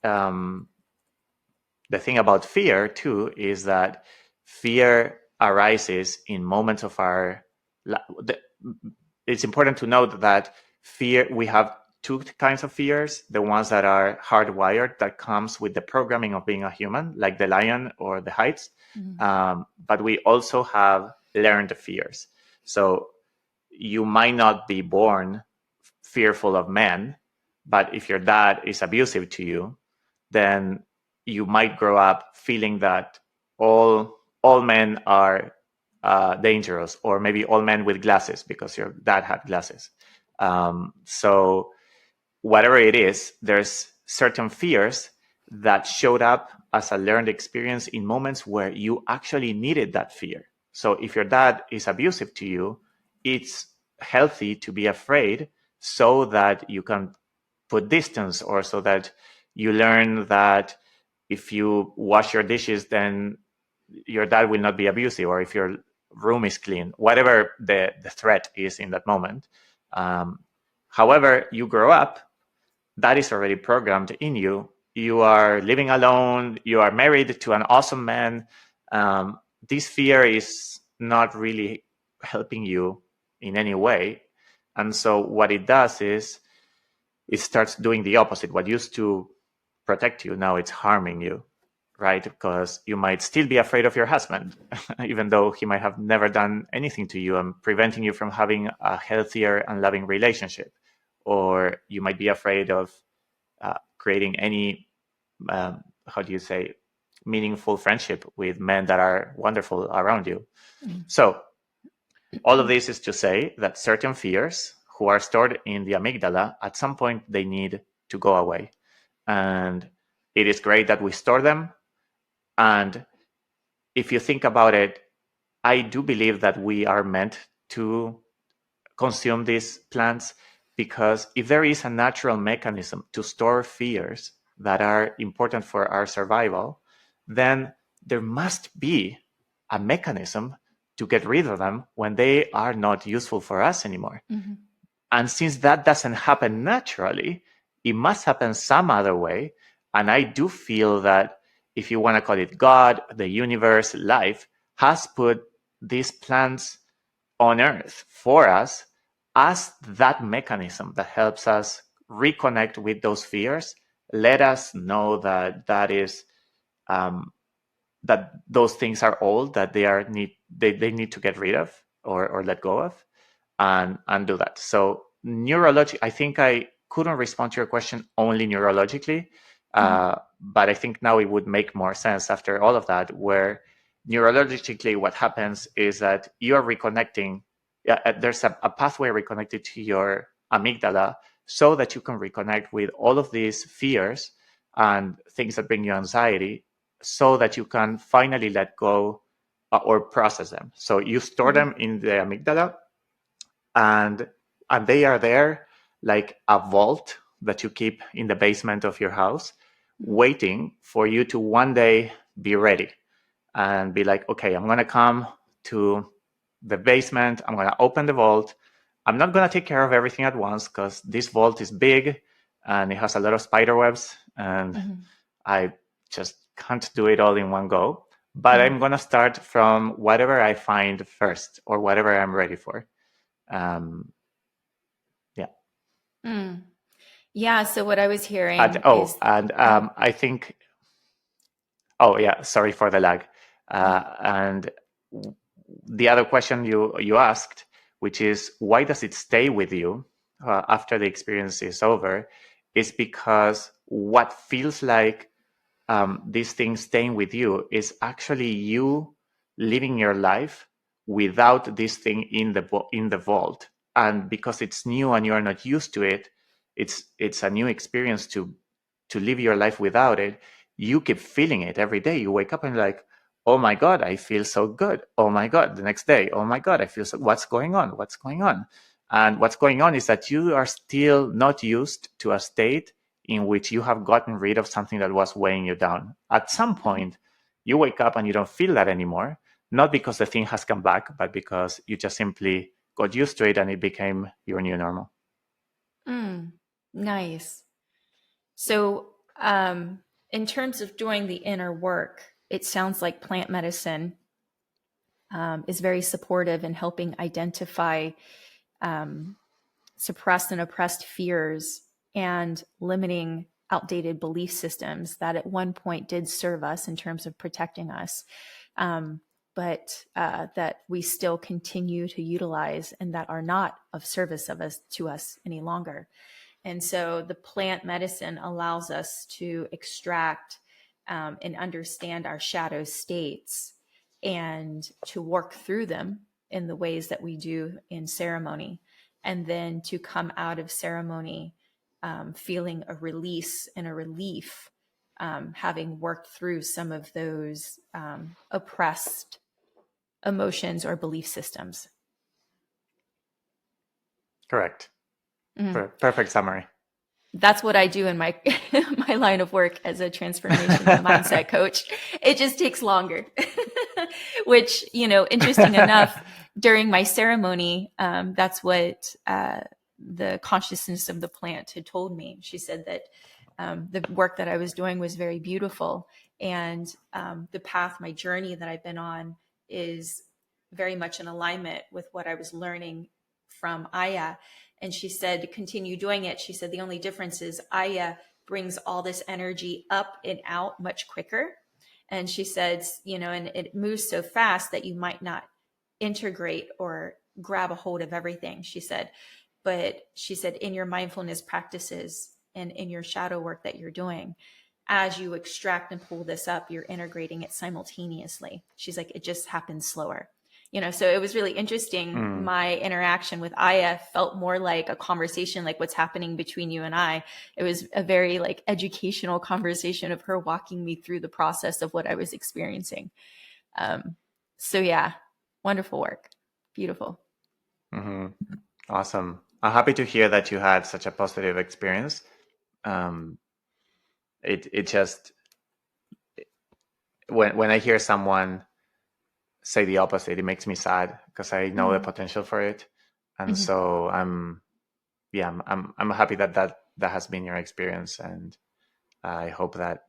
the thing about fear too is that fear arises in moments of our. It's important to note that we have two kinds of fears: the ones that are hardwired, that comes with the programming of being a human, like the lion or the heights. But we also have learned fears. So you might not be born fearful of men, but if your dad is abusive to you, then you might grow up feeling that all men are dangerous, or maybe all men with glasses because your dad had glasses. So whatever it is, there's certain fears that showed up as a learned experience in moments where you actually needed that fear. So if your dad is abusive to you, it's healthy to be afraid so that you can put distance, or so that you learn that if you wash your dishes, then your dad will not be abusive, or if your room is clean, whatever the threat is in that moment. However, you grow up, that is already programmed in you. You are living alone, you are married to an awesome man. This fear is not really helping you in any way. And so what it does is it starts doing the opposite. What used to protect you, now it's harming you, right? Because you might still be afraid of your husband, even though he might have never done anything to you and preventing you from having a healthier and loving relationship. Or you might be afraid of creating any, how do you say, meaningful friendship with men that are wonderful around you. So all of this is to say that certain fears who are stored in the amygdala, at some point they need to go away. And it is great that we store them. And if you think about it, I do believe that we are meant to consume these plants, because if there is a natural mechanism to store fears that are important for our survival, then there must be a mechanism to get rid of them when they are not useful for us anymore. Mm-hmm. And since that doesn't happen naturally, it must happen some other way. And I do feel that, if you want to call it God, the universe, life, has put these plants on earth for us as that mechanism that helps us reconnect with those fears. Let us know that that those things are old, that they need to get rid of, or let go of, and do that. So I think I couldn't respond to your question only neurologically, but I think now it would make more sense after all of that, where neurologically what happens is that you are reconnecting. There's a pathway reconnected to your amygdala, so that you can reconnect with all of these fears and things that bring you anxiety, so that you can finally let go, or process them. So you store them in the amygdala, and they are there like a vault that you keep in the basement of your house, waiting for you to one day be ready and be like, okay, I'm going to come to the basement, I'm going to open the vault. I'm not going to take care of everything at once, because this vault is big and it has a lot of spider webs, and I just can't do it all in one go. But I'm going to start from whatever I find first, or whatever I'm ready for. Yeah. So what I was hearing is, I think, oh yeah, sorry for the lag. And the other question you asked, which is, why does it stay with you after the experience is over, is because what feels like this thing staying with you is actually you living your life without this thing in the vault. And because it's new and you're not used to it, it's a new experience to live your life without it. You keep feeling it every day. You wake up and you're like, oh my God, I feel so good. Oh my God, the next day, oh my God, I feel so, what's going on? What's going on? And what's going on is that you are still not used to a state in which you have gotten rid of something that was weighing you down. At some point, you wake up and you don't feel that anymore, not because the thing has come back, but because you just simply got used to it and it became your new normal. Nice. So, in terms of doing the inner work, it sounds like plant medicine is very supportive in helping identify suppressed and oppressed fears and limiting outdated belief systems that at one point did serve us in terms of protecting us, but that we still continue to utilize and that are not of service to us any longer. And so the plant medicine allows us to extract and understand our shadow states and to work through them in the ways that we do in ceremony. And then to come out of ceremony feeling a release and a relief, having worked through some of those oppressed emotions or belief systems. Correct. Perfect summary. That's what I do in my my line of work as a transformational mindset coach. It just takes longer, which, interesting enough, during my ceremony, that's what the consciousness of the plant had told me. She said that the work that I was doing was very beautiful, and the path, my journey that I've been on, is very much in alignment with what I was learning from Aya. And she said, to continue doing it. She said, the only difference is Aya brings all this energy up and out much quicker. And she said, and it moves so fast that you might not integrate or grab a hold of everything, she said. But she said, in your mindfulness practices and in your shadow work that you're doing, as you extract and pull this up, you're integrating it simultaneously. She's like, it just happens slower. So it was really interesting. My interaction with Aya felt more like a conversation, like what's happening between you and I. It was a very like educational conversation of her walking me through the process of what I was experiencing. So yeah, wonderful work. Beautiful. Awesome. I'm happy to hear that you had such a positive experience. It just, when I hear someone say the opposite, it makes me sad because I know the potential for it, and so I'm happy that has been your experience, and I hope that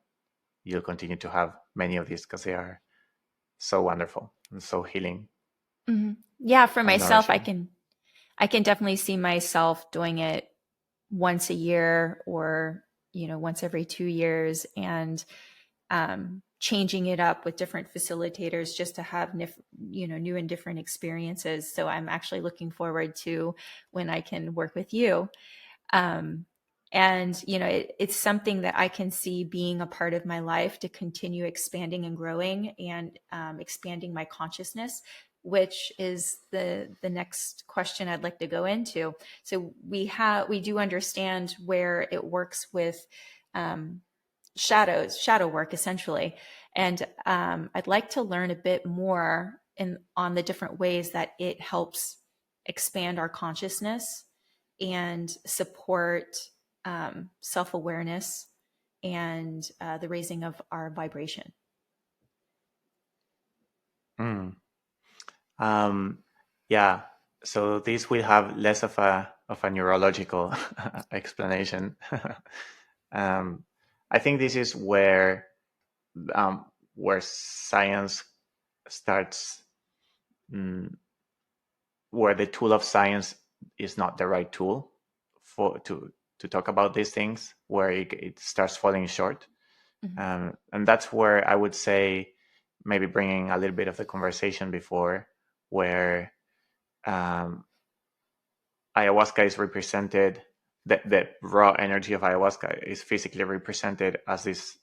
you'll continue to have many of these because they are so wonderful and so healing. Yeah, for myself, nourishing. I can definitely see myself doing it once a year or once every 2 years, and changing it up with different facilitators just to have new and different experiences. So I'm actually looking forward to when I can work with you. And it's something that I can see being a part of my life to continue expanding and growing, and expanding my consciousness, which is the next question I'd like to go into. So we do understand where it works with shadow work essentially, and I'd like to learn a bit more on the different ways that it helps expand our consciousness and support self-awareness and the raising of our vibration. Yeah, so this will have less of a neurological explanation. I think this is where science starts, where the tool of science is not the right tool to talk about these things, where it starts falling short. And that's where I would say, maybe bringing a little bit of the conversation before, where ayahuasca is represented, the raw energy of ayahuasca is physically represented as these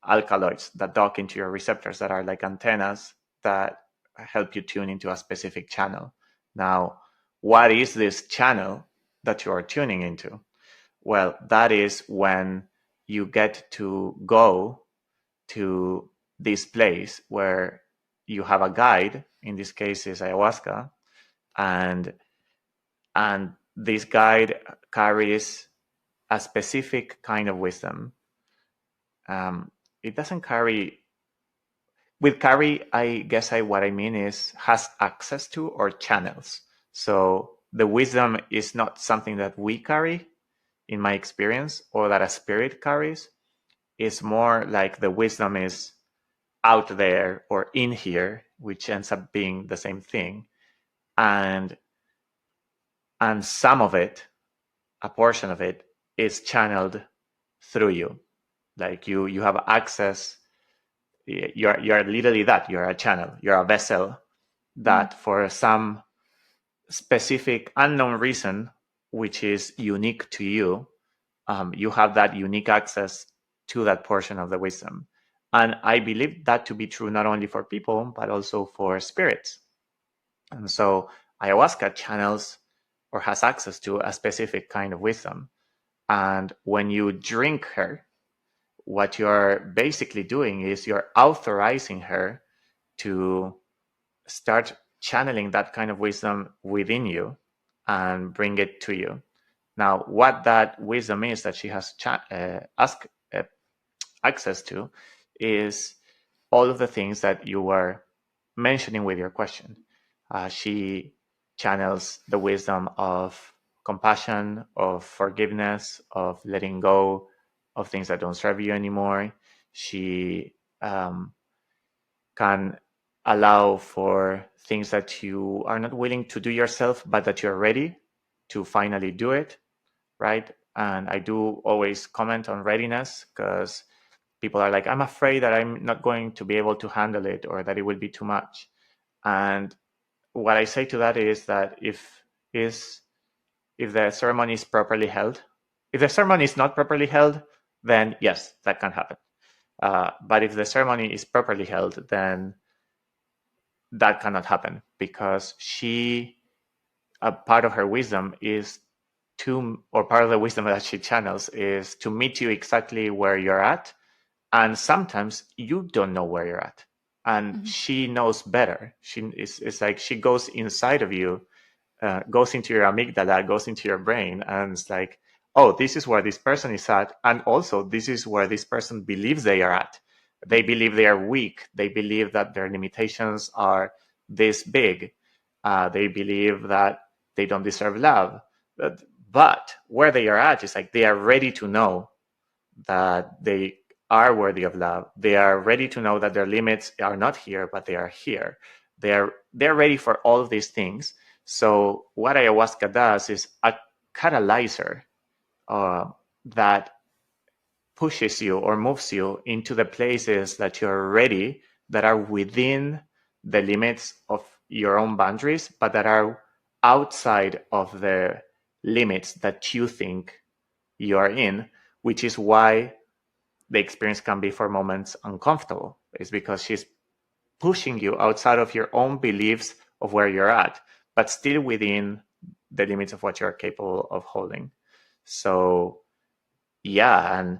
alkaloids that dock into your receptors, that are like antennas that help you tune into a specific channel. Now, what is this channel that you are tuning into? Well, that is when you get to go to this place where you have a guide, in this case is ayahuasca, and this guide carries a specific kind of wisdom. It doesn't carry, with carry, I guess what I mean is has access to, or channels. So the wisdom is not something that we carry, in my experience, or that a spirit carries. It's more like the wisdom is out there or in here, which ends up being the same thing. And some of it, a portion of it, is channeled through you. Like you have access. You're literally that. You're a channel. You're a vessel that, for some specific unknown reason, which is unique to you, you have that unique access to that portion of the wisdom. And I believe that to be true not only for people, but also for spirits. And so ayahuasca channels, or has access to, a specific kind of wisdom. And when you drink her, what you're basically doing is you're authorizing her to start channeling that kind of wisdom within you and bring it to you. Now, what that wisdom is that she has access to is all of the things that you were mentioning with your question. She channels the wisdom of compassion, of forgiveness, of letting go of things that don't serve you anymore. She can allow for things that you are not willing to do yourself, but that you're ready to finally do it, right? And I do always comment on readiness, because people are like, I'm afraid that I'm not going to be able to handle it, or that it will be too much. And what I say to that is that if the ceremony is properly held, if the ceremony is not properly held, then yes, that can happen. But if the ceremony is properly held, then that cannot happen, because a part of her wisdom is or part of the wisdom that she channels is to meet you exactly where you're at. And sometimes you don't know where you're at. And she knows better. It's like she goes inside of you, goes into your amygdala, goes into your brain, and it's like, oh, this is where this person is at. And also, this is where this person believes they are at. They believe they are weak. They believe that their limitations are this big. They believe that they don't deserve love. But where they are at is like they are ready to know that they are worthy of love. They are ready to know that their limits are not here, but they are here. They're ready for all of these things. So what ayahuasca does is a catalyzer that pushes you or moves you into the places that you're ready, that are within the limits of your own boundaries, but that are outside of the limits that you think you are in, which is why the experience can be for moments uncomfortable. It's because she's pushing you outside of your own beliefs of where you're at, but still within the limits of what you're capable of holding. So yeah, and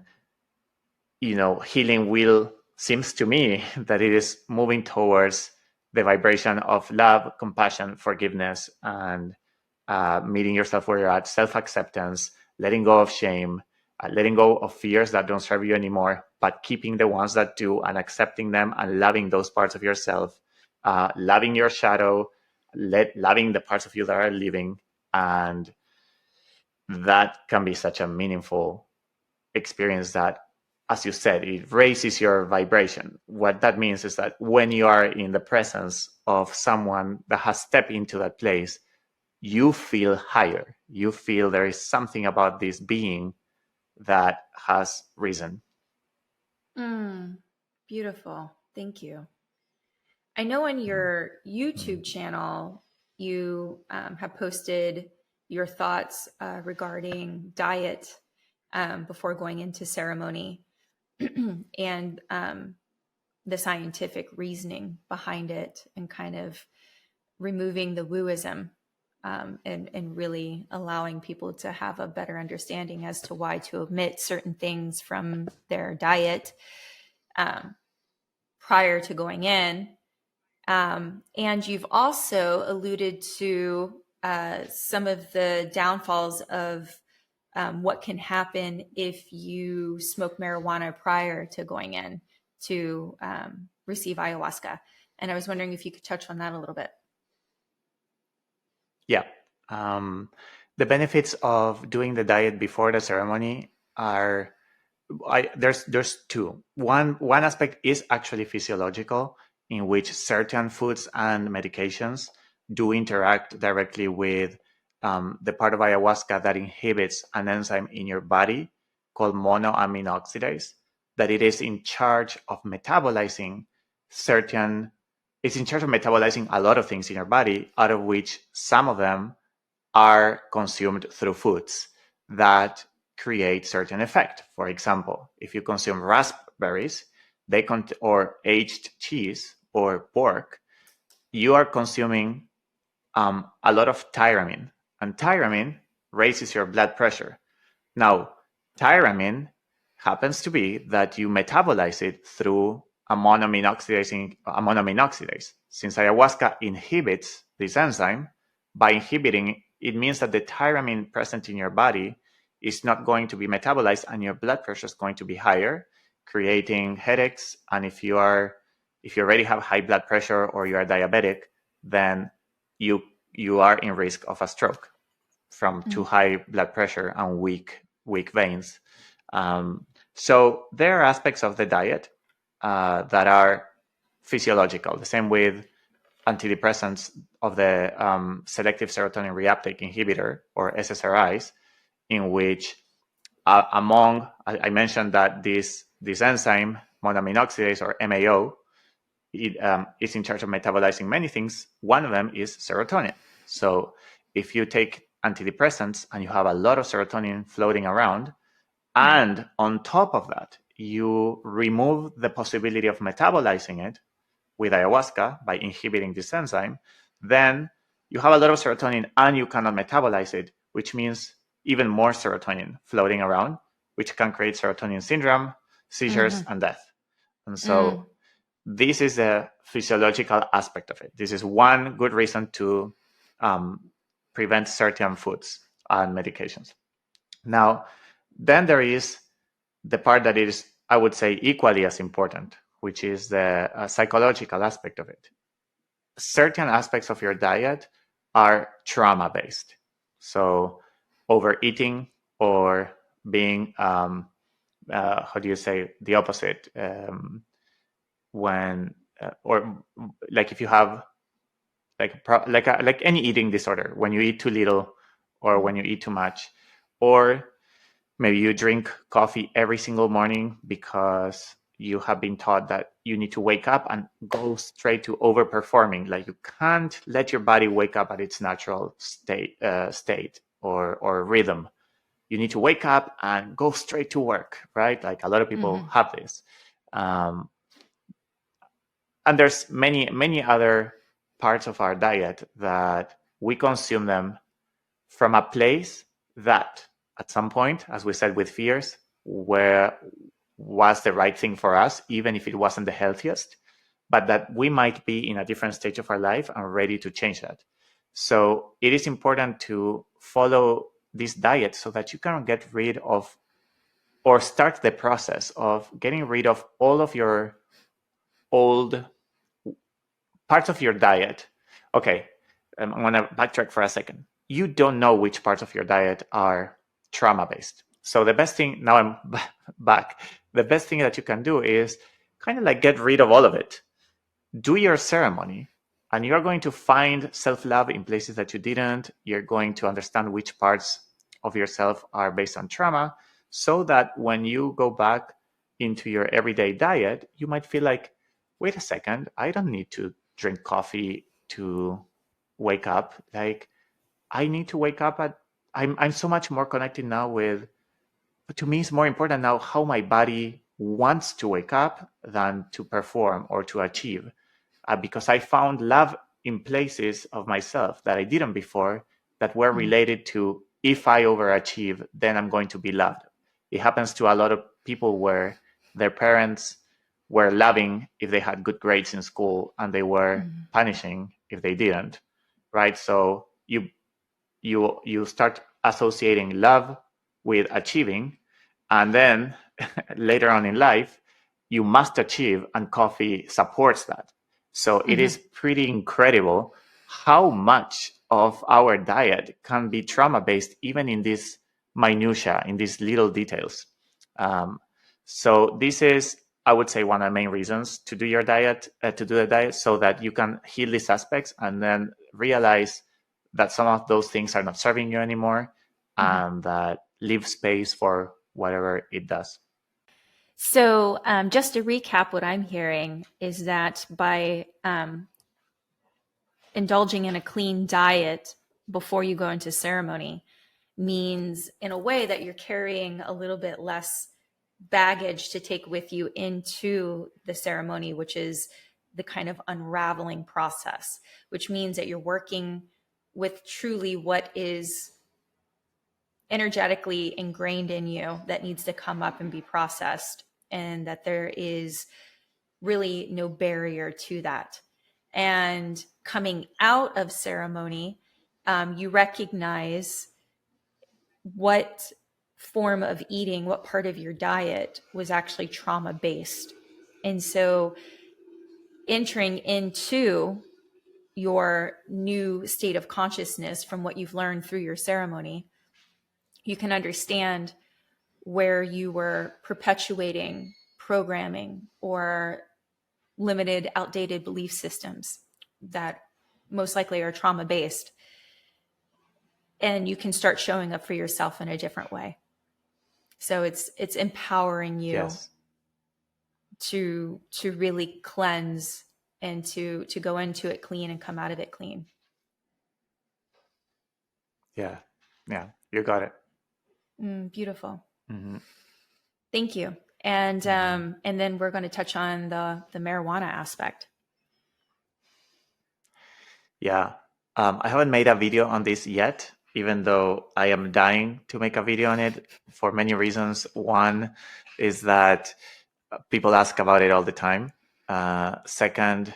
healing will seems to me that it is moving towards the vibration of love, compassion, forgiveness, and meeting yourself where you're at, self-acceptance, letting go of shame, letting go of fears that don't serve you anymore, but keeping the ones that do, and accepting them and loving those parts of yourself, loving your shadow, loving the parts of you that are living. And that can be such a meaningful experience that, as you said, it raises your vibration. What that means is that when you are in the presence of someone that has stepped into that place, you feel higher. You feel there is something about this being that has risen. Beautiful. Thank you. I know on your YouTube channel, you have posted your thoughts regarding diet before going into ceremony and the scientific reasoning behind it, and kind of removing the wooism and really allowing people to have a better understanding as to why to omit certain things from their diet prior to going in. And you've also alluded to some of the downfalls of what can happen if you smoke marijuana prior to going in to receive ayahuasca. And I was wondering if you could touch on that a little bit. Yeah. The benefits of doing the diet before the ceremony are, there's two. One aspect is actually physiological, in which certain foods and medications do interact directly with the part of ayahuasca that inhibits an enzyme in your body called monoamine oxidase, that it is in charge of metabolizing it's in charge of metabolizing a lot of things in your body, out of which some of them are consumed through foods that create certain effect. For example, if you consume raspberries, or aged cheese or pork, you are consuming a lot of tyramine, and tyramine raises your blood pressure. Now, tyramine happens to be that you metabolize it through a monoamine oxidase. Since ayahuasca inhibits this enzyme, by inhibiting it means that the tyramine present in your body is not going to be metabolized, and your blood pressure is going to be higher, creating headaches. And if you already have high blood pressure or you are diabetic, then you are in risk of a stroke from too high blood pressure and weak veins. So there are aspects of the diet that are physiological. The same with antidepressants of the selective serotonin reuptake inhibitor, or SSRIs, in which I mentioned that this this enzyme, monoamine oxidase, or MAO, is in charge of metabolizing many things. One of them is serotonin. So if you take antidepressants and you have a lot of serotonin floating around, and on top of that, you remove the possibility of metabolizing it with ayahuasca by inhibiting this enzyme, then you have a lot of serotonin and you cannot metabolize it, which means even more serotonin floating around, which can create serotonin syndrome, seizures, and death. And so this is a physiological aspect of it. This is one good reason to prevent certain foods and medications. Now, then there is the part that is, I would say, equally as important, which is the psychological aspect of it. Certain aspects of your diet are trauma-based. So overeating or being, how do you say, the opposite? When, or like if you have like any eating disorder, when you eat too little or when you eat too much, or maybe you drink coffee every single morning because you have been taught that you need to wake up and go straight to overperforming. Like you can't let your body wake up at its natural state or rhythm. You need to wake up and go straight to work, right? Like a lot of people have this. And there's many other parts of our diet that we consume them from a place that at some point, as we said with fears, where was the right thing for us, even if it wasn't the healthiest, but that we might be in a different stage of our life and ready to change that. So it is important to follow this diet so that you can get rid of or start the process of getting rid of all of your old parts of your diet. Okay, I'm going to backtrack for a second. You don't know which parts of your diet are trauma-based. So the best thing, now I'm back, the best thing that you can do is kind of like get rid of all of it. Do your ceremony, and you're going to find self-love in places that you didn't. You're going to understand which parts of yourself are based on trauma, so that when you go back into your everyday diet, you might feel like, wait a second, I don't need to drink coffee to wake up. Like I need to wake up at, I'm so much more connected now with, to me it's more important now how my body wants to wake up than to perform or to achieve, because I found love in places of myself that I didn't before, that were related to, if I overachieve, then I'm going to be loved. It happens to a lot of people where their parents were loving if they had good grades in school and they were punishing if they didn't, right? So you start associating love with achieving, and then later on in life you must achieve, and coffee supports that. So it is pretty incredible how much of our diet can be trauma based, even in this minutia, in these little details. So this is, I would say, one of the main reasons to do your diet, to do the diet, so that you can heal these aspects and then realize that some of those things are not serving you anymore, and that leave space for whatever it does. So, just to recap, what I'm hearing is that by indulging in a clean diet before you go into ceremony means, in a way, that you're carrying a little bit less baggage to take with you into the ceremony, which is the kind of unraveling process, which means that you're working with truly what is energetically ingrained in you that needs to come up and be processed, and that there is really no barrier to that. And coming out of ceremony, you recognize what form of eating, what part of your diet was actually trauma based. And so entering into your new state of consciousness from what you've learned through your ceremony, you can understand where you were perpetuating programming or limited, outdated belief systems that most likely are trauma based. And you can start showing up for yourself in a different way. So it's empowering you. Yes. to really cleanse and to go into it clean and come out of it clean. Yeah, you got it. Beautiful. Mm-hmm. Thank you. And then we're going to touch on the marijuana aspect. Yeah, I haven't made a video on this yet, even though I am dying to make a video on it for many reasons. One is that people ask about it all the time. Second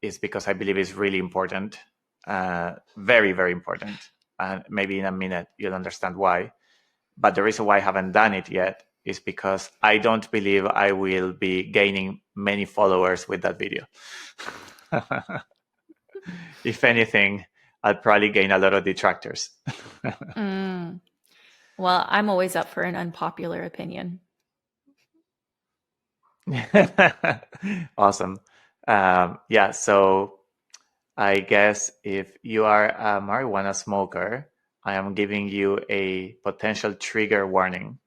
is because I believe it's really important, very, very important. And maybe in a minute you'll understand why. But the reason why I haven't done it yet is because I don't believe I will be gaining many followers with that video. If anything, I'll probably gain a lot of detractors. Well, I'm always up for an unpopular opinion. Awesome. Yeah, so I guess if you are a marijuana smoker, I am giving you a potential trigger warning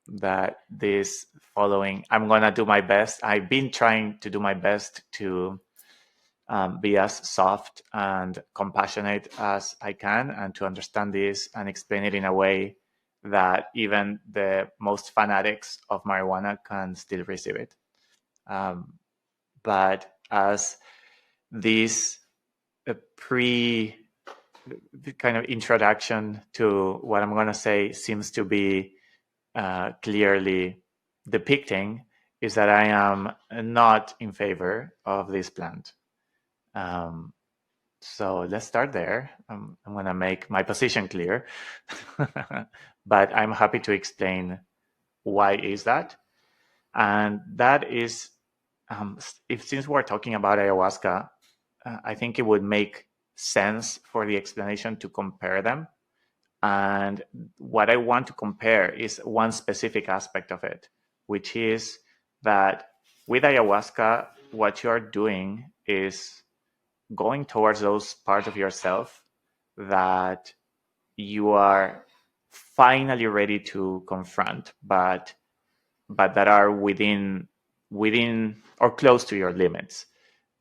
that this following, I'm going to do my best. I've been trying to do my best to be as soft and compassionate as I can, and to understand this and explain it in a way that even the most fanatics of marijuana can still receive it. But as this kind of introduction to what I'm going to say seems to be clearly depicting, is that I am not in favor of this plant. So let's start there. I'm going to make my position clear, but I'm happy to explain why is that. And that is, since we're talking about ayahuasca, I think it would make sense for the explanation to compare them. And what I want to compare is one specific aspect of it, which is that with ayahuasca, what you're doing is going towards those parts of yourself that you are finally ready to confront, but that are within or close to your limits.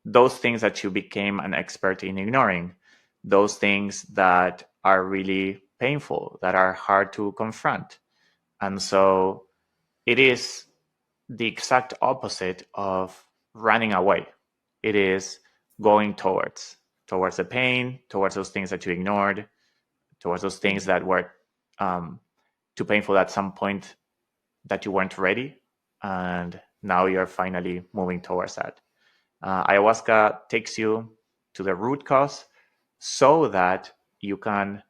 Those things that you became an expert in ignoring, those things that are really painful, that are hard to confront. And so it is the exact opposite of running away. It is going towards the pain, towards those things that you ignored, towards those things that were too painful at some point, that you weren't ready, and now you're finally moving towards that. Ayahuasca takes you to the root cause so that you can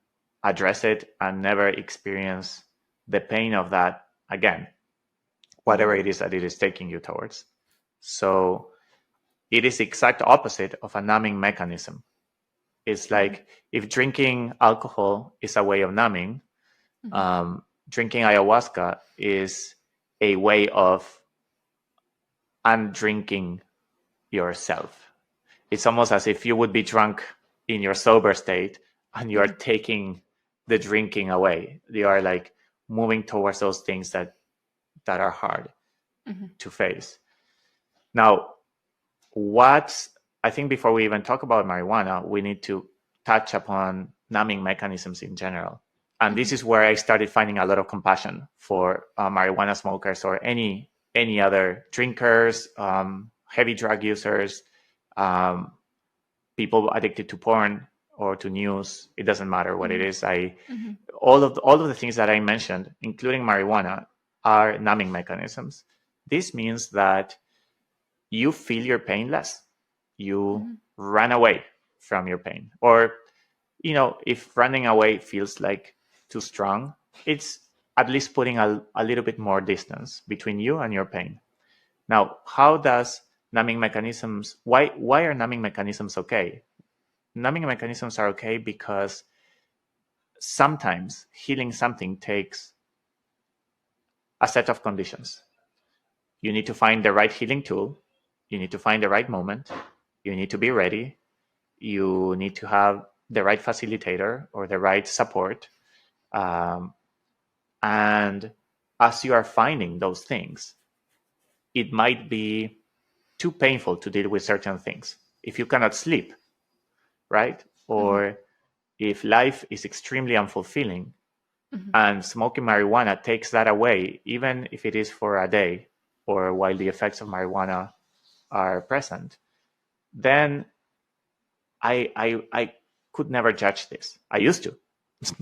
address it and never experience the pain of that again, whatever it is that it is taking you towards. So it is the exact opposite of a numbing mechanism. It's like if drinking alcohol is a way of numbing, drinking ayahuasca is a way of undrinking yourself. It's almost as if you would be drunk in your sober state and you are taking the drinking away. You are like moving towards those things that are hard to face. Now, I think before we even talk about marijuana, we need to touch upon numbing mechanisms in general. And this is where I started finding a lot of compassion for marijuana smokers or any other drinkers, heavy drug users, people addicted to porn or to news. It doesn't matter what it is. All of the things that I mentioned, including marijuana, are numbing mechanisms. This means that you feel your pain less. You run away from your pain. Or, if running away feels like too strong, it's at least putting a little bit more distance between you and your pain. Now, how does numbing mechanisms, why are numbing mechanisms okay? Numbing mechanisms are okay because sometimes healing something takes a set of conditions. You need to find the right healing tool. You need to find the right moment. You need to be ready. You need to have the right facilitator or the right support. And as you are finding those things, it might be too painful to deal with certain things. If you cannot sleep, right? Or if life is extremely unfulfilling, and smoking marijuana takes that away, even if it is for a day or while the effects of marijuana are present, then I could never judge this. I used to.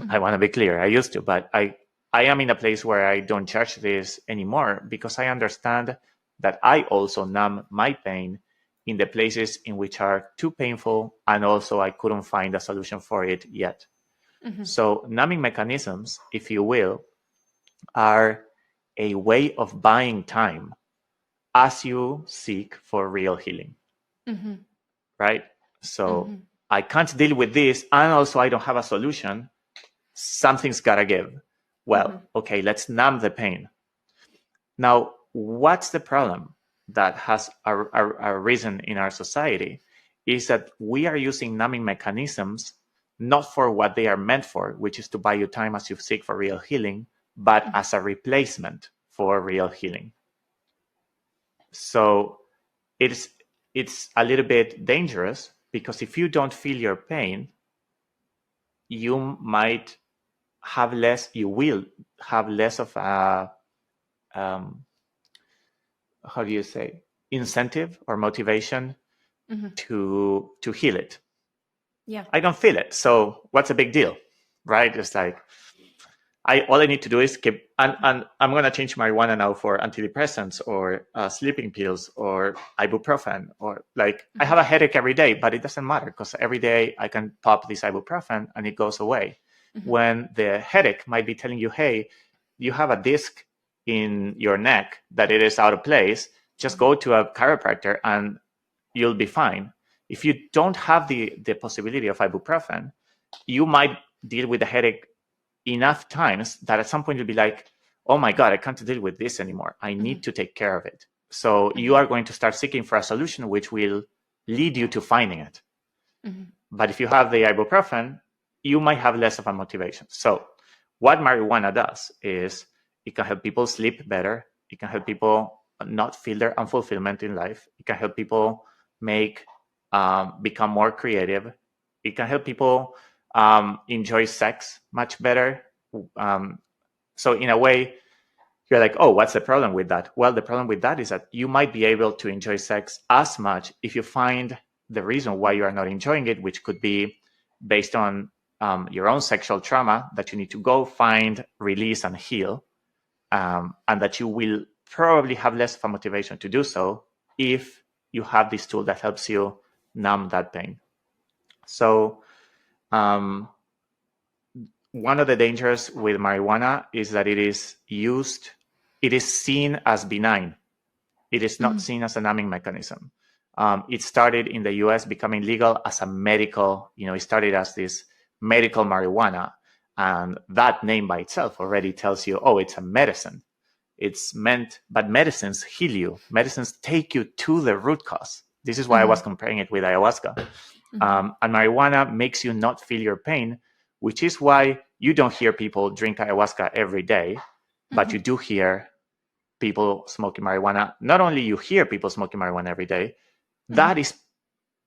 I want to be clear. I used to, but I am in a place where I don't judge this anymore because I understand that I also numb my pain in the places in which are too painful, and also I couldn't find a solution for it yet. So numbing mechanisms, if you will, are a way of buying time as you seek for real healing, right? So I can't deal with this, and also I don't have a solution. Something's got to give. Well, okay, let's numb the pain. Now, what's the problem that has arisen in our society is that we are using numbing mechanisms not for what they are meant for, which is to buy you time as you seek for real healing, but as a replacement for real healing. So it's a little bit dangerous because if you don't feel your pain, you might have less, you will have less of a, how do you say, incentive or motivation to heal it. Yeah. I don't feel it, so what's a big deal, right? It's like all I need to do is keep, and I'm gonna change marijuana now for antidepressants or sleeping pills or ibuprofen, or like I have a headache every day, but it doesn't matter because every day I can pop this ibuprofen and it goes away. When the headache might be telling you, hey, you have a disc in your neck that it is out of place, just go to a chiropractor and you'll be fine. If you don't have the possibility of ibuprofen, you might deal with the headache enough times that at some point you'll be like, oh my God, I can't deal with this anymore. I need to take care of it. So you are going to start seeking for a solution which will lead you to finding it. But if you have the ibuprofen, you might have less of a motivation. So what marijuana does is it can help people sleep better. It can help people not feel their unfulfillment in life. It can help people become more creative. It can help people enjoy sex much better. So in a way, you're like, oh, what's the problem with that? Well, the problem with that is that you might be able to enjoy sex as much if you find the reason why you are not enjoying it, which could be based on your own sexual trauma that you need to go find, release, and heal, and that you will probably have less of a motivation to do so if you have this tool that helps you numb that pain. So one of the dangers with marijuana is that it is seen as benign. It is not seen as a numbing mechanism. It started in the US becoming legal as a medical, it started as this medical marijuana. And that name by itself already tells you, oh, it's a medicine. It's meant, but medicines heal you. Medicines take you to the root cause. This is why I was comparing it with ayahuasca. And marijuana makes you not feel your pain, which is why you don't hear people drink ayahuasca every day, but you do hear people smoking marijuana. Not only you hear people smoking marijuana every day, that is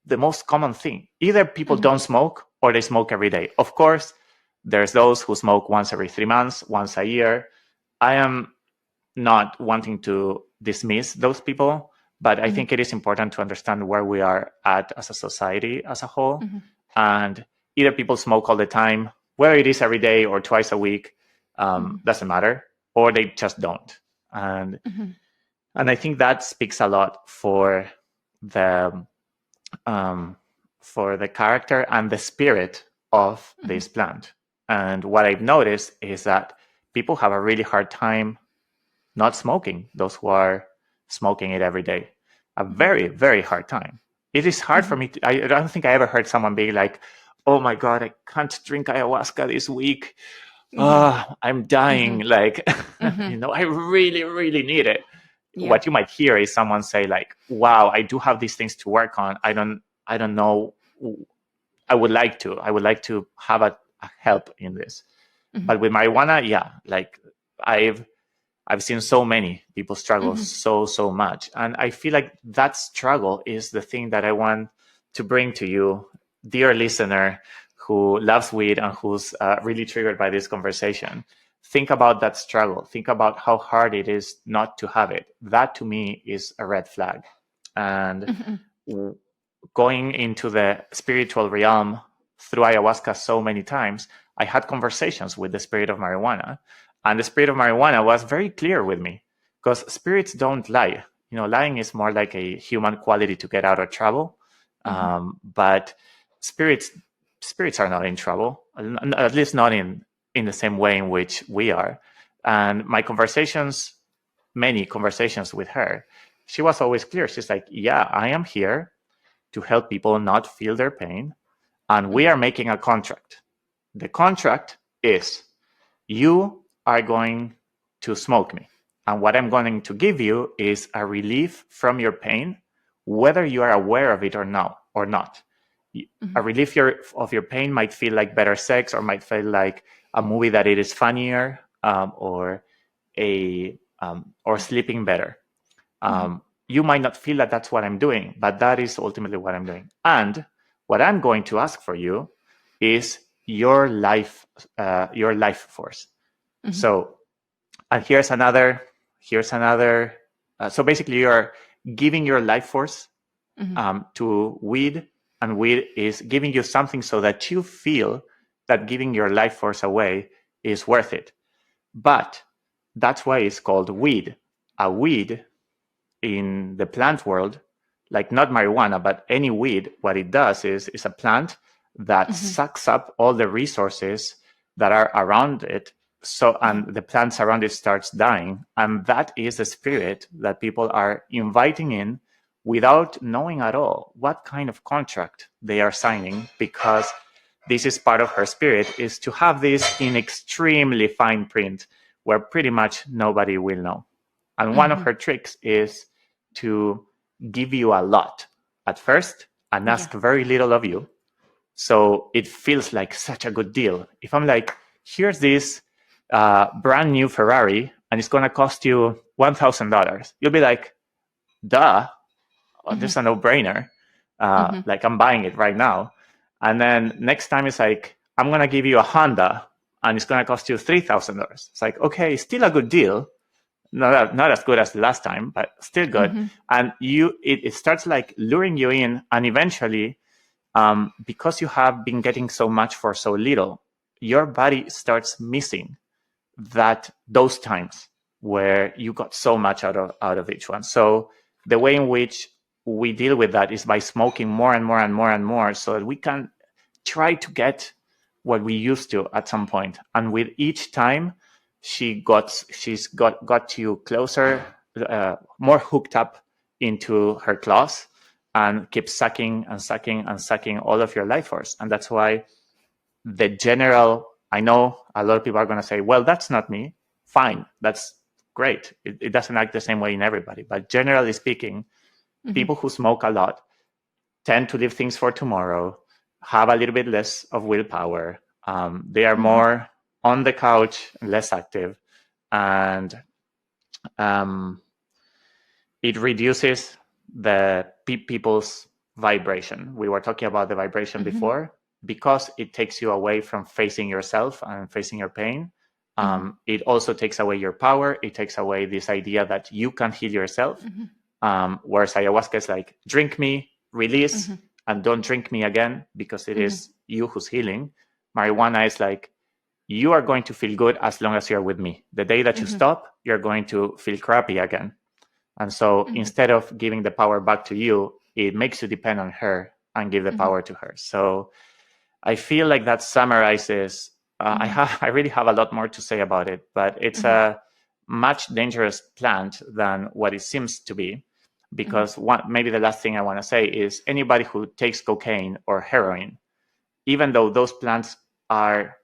the most common thing. Either people don't smoke or they smoke every day. Of course, there's those who smoke once every 3 months, once a year. I am not wanting to dismiss those people, but I think it is important to understand where we are at as a society as a whole. And either people smoke all the time, whether it is every day or twice a week, doesn't matter, or they just don't. And I think that speaks a lot for the character and the spirit of this plant. And what I've noticed is that people have a really hard time not smoking, those who are smoking it every day. A very, very hard time. It is hard for me. I don't think I ever heard someone be like, oh my God, I can't drink ayahuasca this week. I'm dying. Like, I really, really need it. Yeah. What you might hear is someone say like, wow, I do have these things to work on. I don't know. I would like to have a help in this. But with marijuana, yeah, like I've seen so many people struggle so much. And I feel like that struggle is the thing that I want to bring to you, dear listener who loves weed and who's really triggered by this conversation. Think about that struggle. Think about how hard it is not to have it. That to me is a red flag. And going into the spiritual realm through ayahuasca so many times, I had conversations with the spirit of marijuana. And the spirit of marijuana was very clear with me, because spirits don't lie. You know, lying is more like a human quality to get out of trouble. But spirits are not in trouble, at least not in the same way in which we are. And my conversations, many conversations with her, she was always clear. She's like, yeah, I am here to help people not feel their pain. And we are making a contract. The contract is, you are going to smoke me. And what I'm going to give you is a relief from your pain, whether you are aware of it or not. A relief of your pain might feel like better sex, or might feel like a movie that it is funnier, or sleeping better. You might not feel that that's what I'm doing, but that is ultimately what I'm doing. And what I'm going to ask for you is your life force. So, and here's another. So basically, you're giving your life force to weed, and weed is giving you something so that you feel that giving your life force away is worth it. But that's why it's called weed. A weed in the plant world, like not marijuana, but any weed, what it does is a plant that sucks up all the resources that are around it. So, and the plants around it starts dying. And that is the spirit that people are inviting in without knowing at all what kind of contract they are signing, because this is part of her spirit, is to have this in extremely fine print where pretty much nobody will know. And one of her tricks is to give you a lot at first and ask very little of you. So it feels like such a good deal. If I'm like, here's this brand new Ferrari and it's going to cost you $1,000, you'll be like, duh, this is a no-brainer. Like, I'm buying it right now. And then next time it's like, I'm going to give you a Honda and it's going to cost you $3,000. It's like, okay, still a good deal. Not as good as the last time, but still good. And it starts like luring you in, and eventually, because you have been getting so much for so little, your body starts missing those times where you got so much out of each one. So the way in which we deal with that is by smoking more and more and more and more, so that we can try to get what we used to at some point. And with each time, she's got you closer, more hooked up into her claws, and keeps sucking and sucking and sucking all of your life force. And that's why I know a lot of people are going to say, well, that's not me. Fine, that's great. It doesn't act the same way in everybody. But generally speaking, people who smoke a lot tend to leave things for tomorrow, have a little bit less of willpower. They are more on the couch, less active, and it reduces the people's vibration. We were talking about the vibration before, because it takes you away from facing yourself and facing your pain. It also takes away your power. It takes away this idea that you can heal yourself. Whereas ayahuasca is like, drink me, release, and don't drink me again, because it is you who's healing. Marijuana is like, you are going to feel good as long as you're with me. The day that you stop, you're going to feel crappy again. And so instead of giving the power back to you, it makes you depend on her and give the power to her. So I feel like that summarizes. I really have a lot more to say about it, but it's a much dangerous plant than what it seems to be. Because maybe the last thing I want to say is, anybody who takes cocaine or heroin, even though those plants are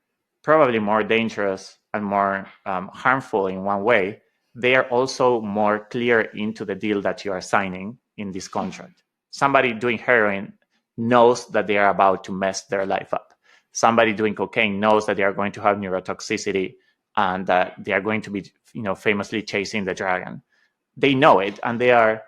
probably more dangerous and more harmful in one way, they are also more clear into the deal that you are signing in this contract. Somebody doing heroin knows that they are about to mess their life up. Somebody doing cocaine knows that they are going to have neurotoxicity and that they are going to be, famously chasing the dragon. They know it, and they are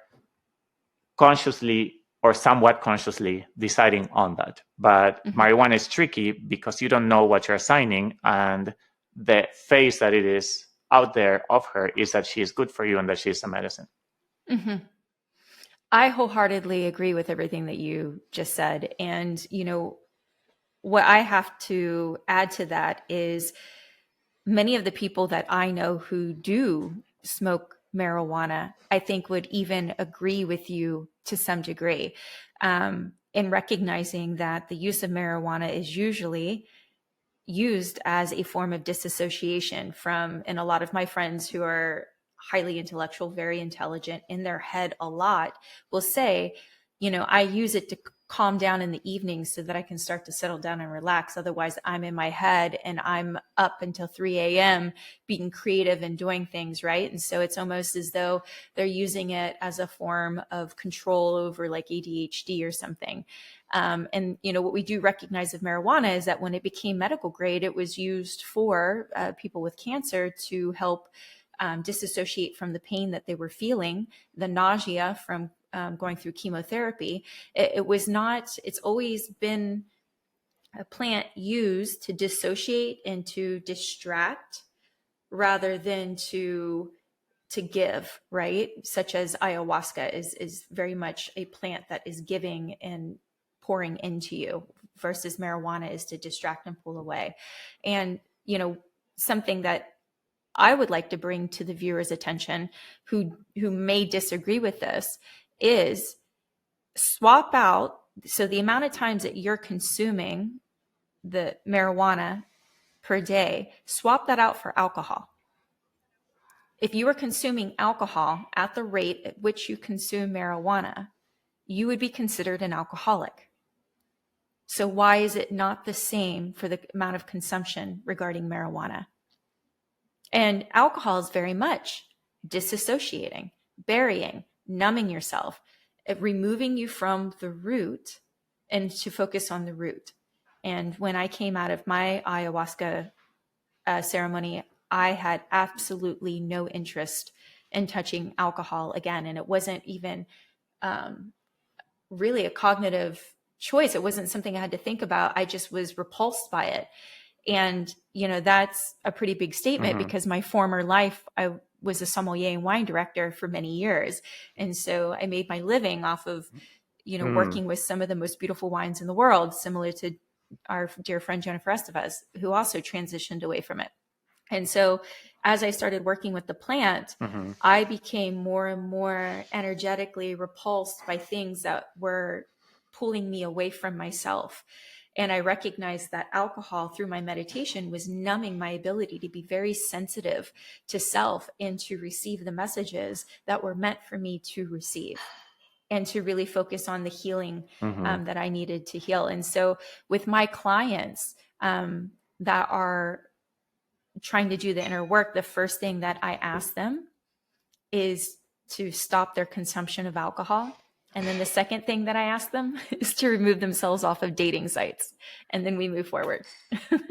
consciously or somewhat consciously deciding on that. But marijuana is tricky because you don't know what you're assigning, and the face that it is out there of her is that she is good for you and that she is a medicine. I wholeheartedly agree with everything that you just said. And, what I have to add to that is many of the people that I know who do smoke marijuana, I think would even agree with you to some degree, in recognizing that the use of marijuana is usually used as a form of disassociation from, and a lot of my friends who are highly intellectual, very intelligent, in their head a lot, will say, I use it to calm down in the evening so that I can start to settle down and relax. Otherwise, I'm in my head and I'm up until 3 a.m. being creative and doing things, right? And so it's almost as though they're using it as a form of control over like ADHD or something. And what we do recognize of marijuana is that when it became medical grade, it was used for people with cancer to help disassociate from the pain that they were feeling, the nausea from going through chemotherapy. It was not, it's always been a plant used to dissociate and to distract rather than to give, right? Such as ayahuasca is very much a plant that is giving and pouring into you, versus marijuana is to distract and pull away. And, something that I would like to bring to the viewer's attention who may disagree with this is swap out. So the amount of times that you're consuming the marijuana per day, swap that out for alcohol. If you were consuming alcohol at the rate at which you consume marijuana, you would be considered an alcoholic. So why is it not the same for the amount of consumption regarding marijuana? And alcohol is very much disassociating, burying, numbing yourself, removing you from the root and to focus on the root. And when I came out of my ayahuasca ceremony, I had absolutely no interest in touching alcohol again. And it wasn't even really a cognitive choice. It wasn't something I had to think about. I just was repulsed by it. And, that's a pretty big statement because my former life, I was a sommelier and wine director for many years. And so I made my living off of, working with some of the most beautiful wines in the world, similar to our dear friend Jennifer Estevez, who also transitioned away from it. And so as I started working with the plant, I became more and more energetically repulsed by things that were pulling me away from myself. And I recognized that alcohol through my meditation was numbing my ability to be very sensitive to self and to receive the messages that were meant for me to receive, and to really focus on the healing that I needed to heal. And so with my clients that are trying to do the inner work, the first thing that I ask them is to stop their consumption of alcohol. And then the second thing that I ask them is to remove themselves off of dating sites. And then we move forward.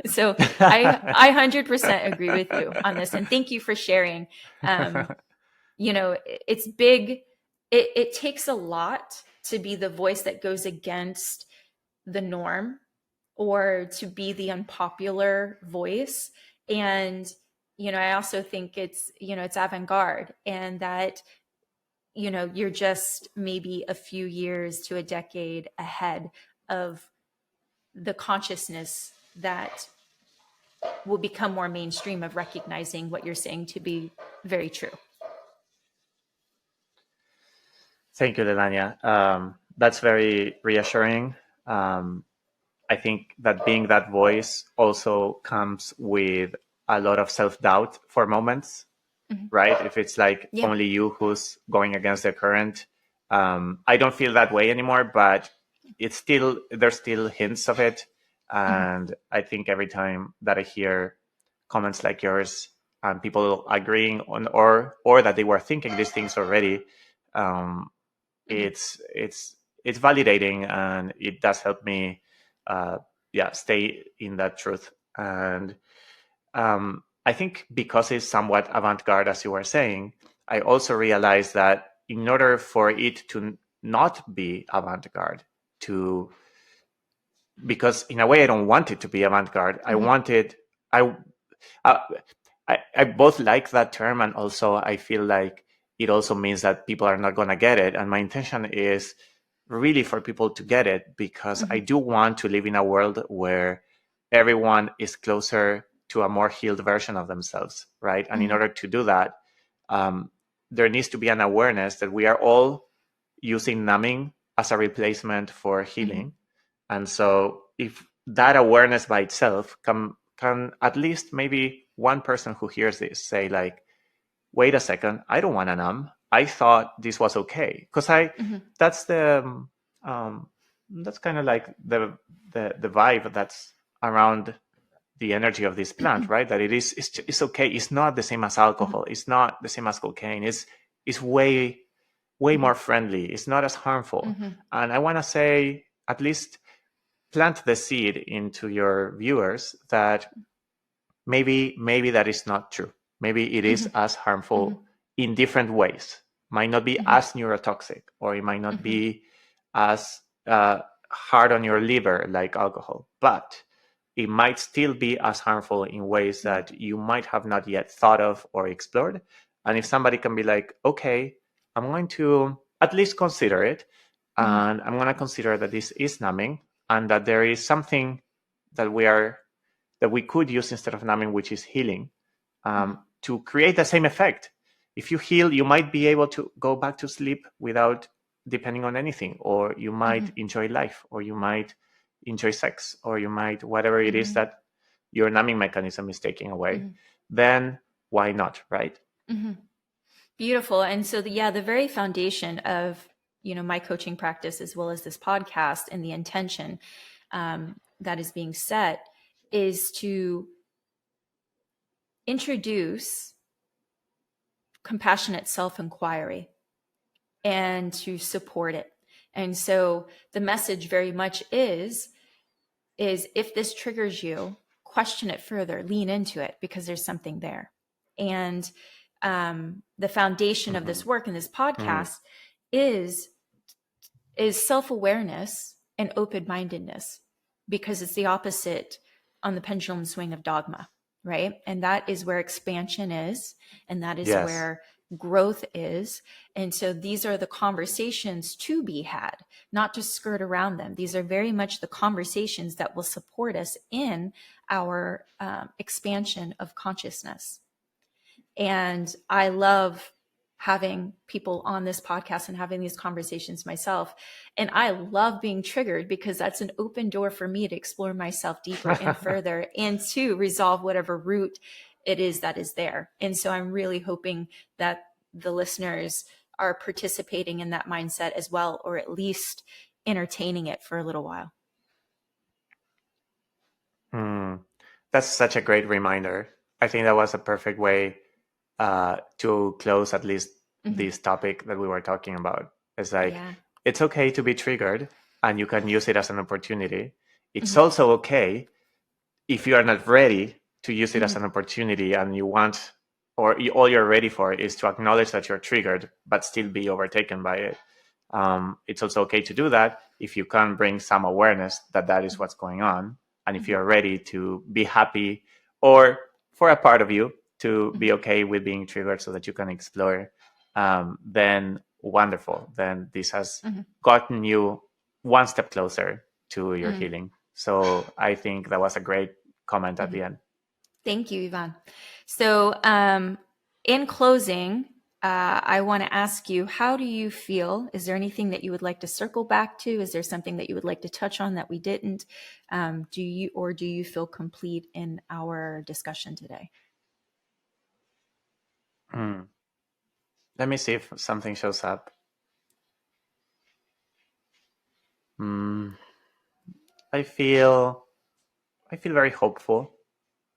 So I 100% agree with you on this. And thank you for sharing. It's big. It takes a lot to be the voice that goes against the norm or to be the unpopular voice. And, I also think it's avant-garde, and that, you're just maybe a few years to a decade ahead of the consciousness that will become more mainstream of recognizing what you're saying to be very true. Thank you, Delania. That's very reassuring. I think that being that voice also comes with a lot of self-doubt for moments, right? If it's like only you who's going against the current. I don't feel that way anymore, but there's still hints of it. And I think every time that I hear comments like yours and people agreeing on or that they were thinking these things already, it's validating, and it does help me stay in that truth. And I think because it's somewhat avant-garde, as you were saying, I also realized that in order for it to not be avant-garde, because in a way I don't want it to be avant-garde. I wanted, I, uh, I both like that term, and also I feel like it also means that people are not going to get it. And my intention is really for people to get it, because I do want to live in a world where everyone is closer to a more healed version of themselves, right? And in order to do that, there needs to be an awareness that we are all using numbing as a replacement for healing. And so if that awareness by itself can at least maybe one person who hears this say like, wait a second, I don't want to numb. I thought this was okay. Because that's the that's kind of like the vibe that's around the energy of this plant, right? That it's okay. It's not the same as alcohol. It's not the same as cocaine. It's way more friendly. It's not as harmful. And I want to say, at least plant the seed into your viewers that maybe that is not true. Maybe it is as harmful in different ways. Might not be as neurotoxic, or it might not be as hard on your liver like alcohol, but it might still be as harmful in ways that you might have not yet thought of or explored. And if somebody can be like, okay, I'm going to at least consider it, and I'm going to consider that this is numbing, and that there is something that we could use instead of numbing, which is healing, to create the same effect. If you heal, you might be able to go back to sleep without depending on anything, or you might enjoy life, or you might enjoy sex, or you might, whatever it is that your numbing mechanism is taking away, then why not, right? Beautiful. And so the very foundation of, my coaching practice, as well as this podcast, and the intention that is being set, is to introduce compassionate self-inquiry and to support it. And so the message very much is if this triggers you, question it further, lean into it, because there's something there. And the foundation of this work and this podcast is self-awareness and open-mindedness, because it's the opposite on the pendulum swing of dogma, right? And that is where expansion is, and that is where growth is. And so these are the conversations to be had, not to skirt around them. These are very much the conversations that will support us in our expansion of consciousness. And I love having people on this podcast and having these conversations myself. And I love being triggered, because that's an open door for me to explore myself deeper and further, and to resolve whatever root it is that is there. And so I'm really hoping that the listeners are participating in that mindset as well, or at least entertaining it for a little while. That's such a great reminder. I think that was a perfect way to close at least this topic that we were talking about. It's like, it's okay to be triggered, and you can use it as an opportunity. It's also okay if you are not ready to use it as an opportunity, and you want, or all you're ready for is to acknowledge that you're triggered, but still be overtaken by it. It's also okay to do that if you can bring some awareness that is what's going on. And if you're ready to be happy, or for a part of you to be okay with being triggered so that you can explore, then wonderful. Then this has gotten you one step closer to your healing. So I think that was a great comment at the end. Thank you, Yvonne. So in closing, I want to ask you, how do you feel? Is there anything that you would like to circle back to? Is there something that you would like to touch on that we didn't? Do you feel complete in our discussion today? Let me see if something shows up. I feel very hopeful.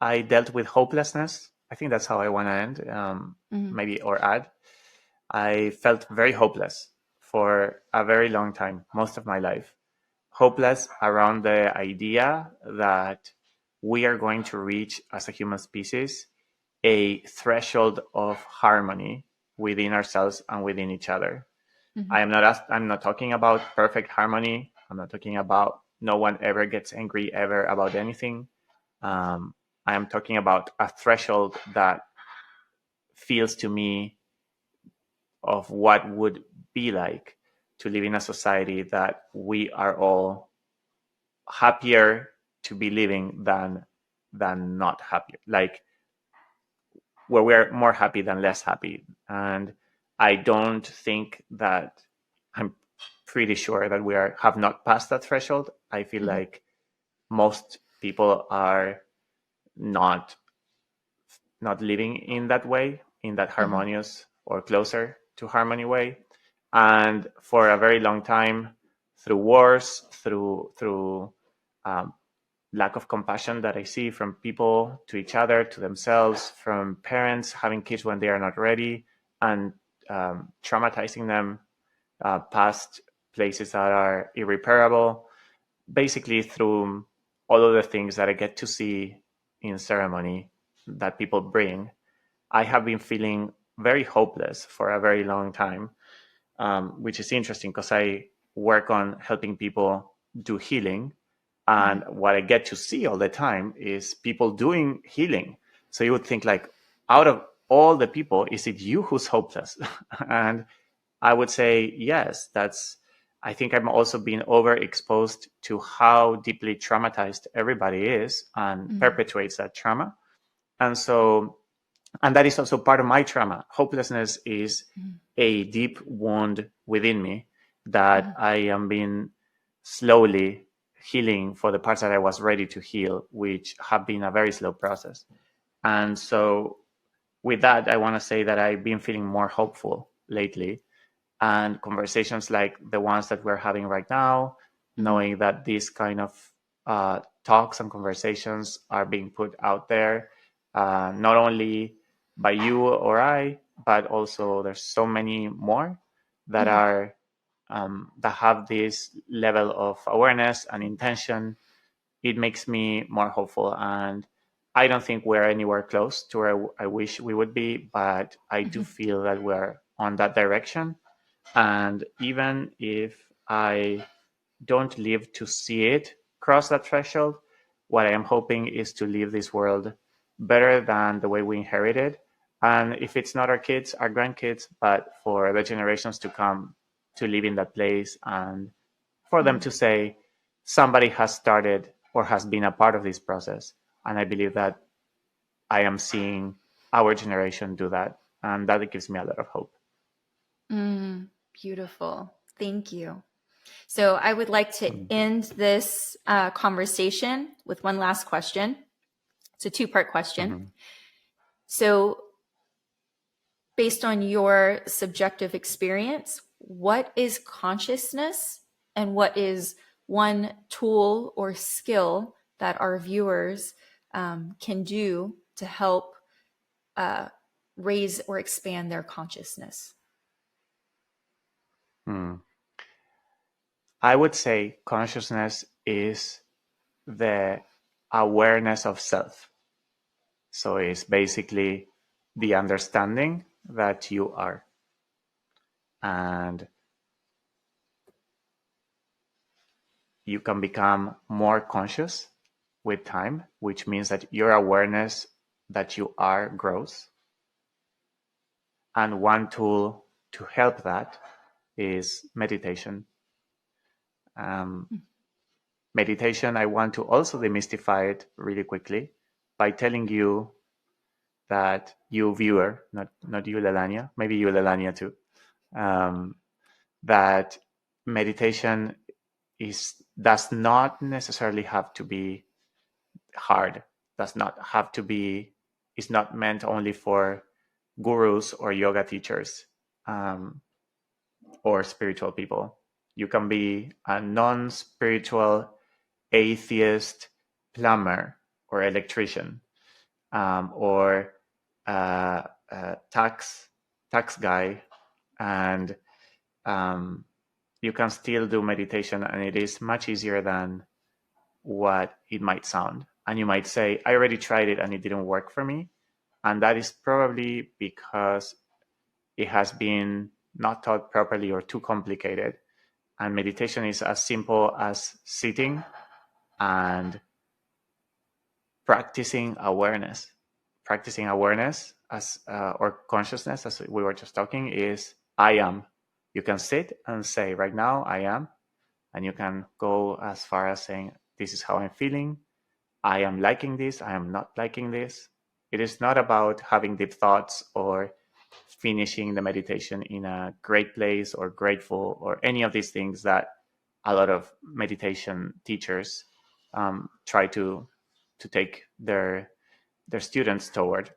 I dealt with hopelessness. I think that's how I want to end, maybe, or add. I felt very hopeless for a very long time, most of my life. Hopeless around the idea that we are going to reach, as a human species, a threshold of harmony within ourselves and within each other. Mm-hmm. I'm not talking about perfect harmony. I'm not talking about no one ever gets angry ever about anything. I am talking about a threshold that feels to me of what would be like to live in a society that we are all happier to be living than not happy, like where we're more happy than less happy. And I don't think that, I'm pretty sure that we have not passed that threshold. I feel Mm-hmm. like most people are not living in that way, in that Mm-hmm. harmonious or closer to harmony way. And for a very long time, through wars, through um, lack of compassion that I see from people to each other, to themselves, from parents having kids when they are not ready, and traumatizing them past places that are irreparable, basically through all of the things that I get to see in ceremony that people bring. I have been feeling very hopeless for a very long time, which is interesting because I work on helping people do healing. And what I get to see all the time is people doing healing. So you would think, like, out of all the people, is it you who's hopeless? And I would say, yes, I think I'm also being overexposed to how deeply traumatized everybody is and Mm-hmm. perpetuates that trauma. And so, and that is also part of my trauma. Hopelessness is a deep wound within me that I am being slowly healing for the parts that I was ready to heal, which have been a very slow process. And so, with that, I want to say that I've been feeling more hopeful lately. And conversations like the ones that we're having right now, Mm-hmm. knowing that these kind of talks and conversations are being put out there, not only by you or I, but also there's so many more that Mm-hmm. are that have this level of awareness and intention. It makes me more hopeful. And I don't think we're anywhere close to where I wish we would be, but I do Mm-hmm. feel that we're on that direction. And even if I don't live to see it cross that threshold, what I am hoping is to leave this world better than the way we inherited. And if it's not our kids, our grandkids, but for the generations to come, to live in that place, and for them Mm-hmm. to say somebody has started or has been a part of this process. And I believe that I am seeing our generation do that. And that gives me a lot of hope. Beautiful. Thank you. So I would like to end this conversation with one last question. It's a two-part question. Mm-hmm. So, based on your subjective experience, what is consciousness and what is one tool or skill that our viewers can do to help raise or expand their consciousness? Mm. I would say consciousness is the awareness of self. So it's basically the understanding that you are. And you can become more conscious with time, which means that your awareness that you are grows. And one tool to help that is meditation. Meditation, I want to also demystify it really quickly by telling you that you viewer, not you, Lelania, maybe you, Lelania too, um, that meditation does not necessarily have to be hard, does not have to be, is not meant only for gurus or yoga teachers um, or spiritual people. You can be a non-spiritual atheist plumber or electrician, or tax guy, and you can still do meditation, and it is much easier than what it might sound. And you might say, I already tried it and it didn't work for me. And that is probably because it has been not taught properly or too complicated. And meditation is as simple as sitting and practicing awareness. Practicing awareness as or consciousness, as we were just talking, is I am. You can sit and say, right now, I am. And you can go as far as saying, this is how I'm feeling. I am liking this. I am not liking this. It is not about having deep thoughts or finishing the meditation in a great place or grateful or any of these things that a lot of meditation teachers try to take their students toward.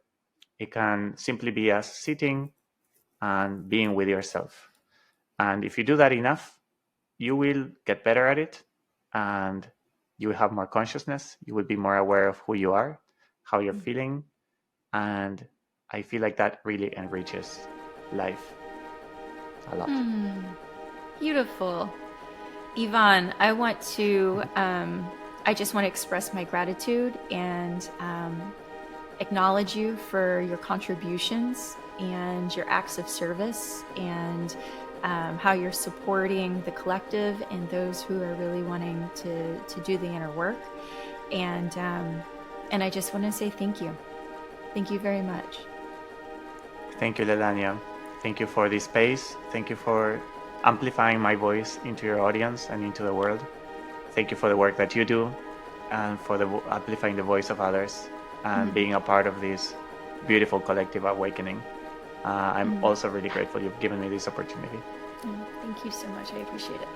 It can simply be as sitting and being with yourself. And if you do that enough, you will get better at it, and you will have more consciousness. You will be more aware of who you are, how you're feeling. And I feel like that really enriches life a lot. Beautiful. Yvonne, I just want to express my gratitude and acknowledge you for your contributions and your acts of service, and how you're supporting the collective and those who are really wanting to do the inner work. And I just want to say thank you. Thank you very much. Thank you, Lelania. Thank you for this space. Thank you for amplifying my voice into your audience and into the world. Thank you for the work that you do and for amplifying the voice of others and being a part of this beautiful collective awakening. I'm also really grateful you've given me this opportunity. Thank you so much. I appreciate it.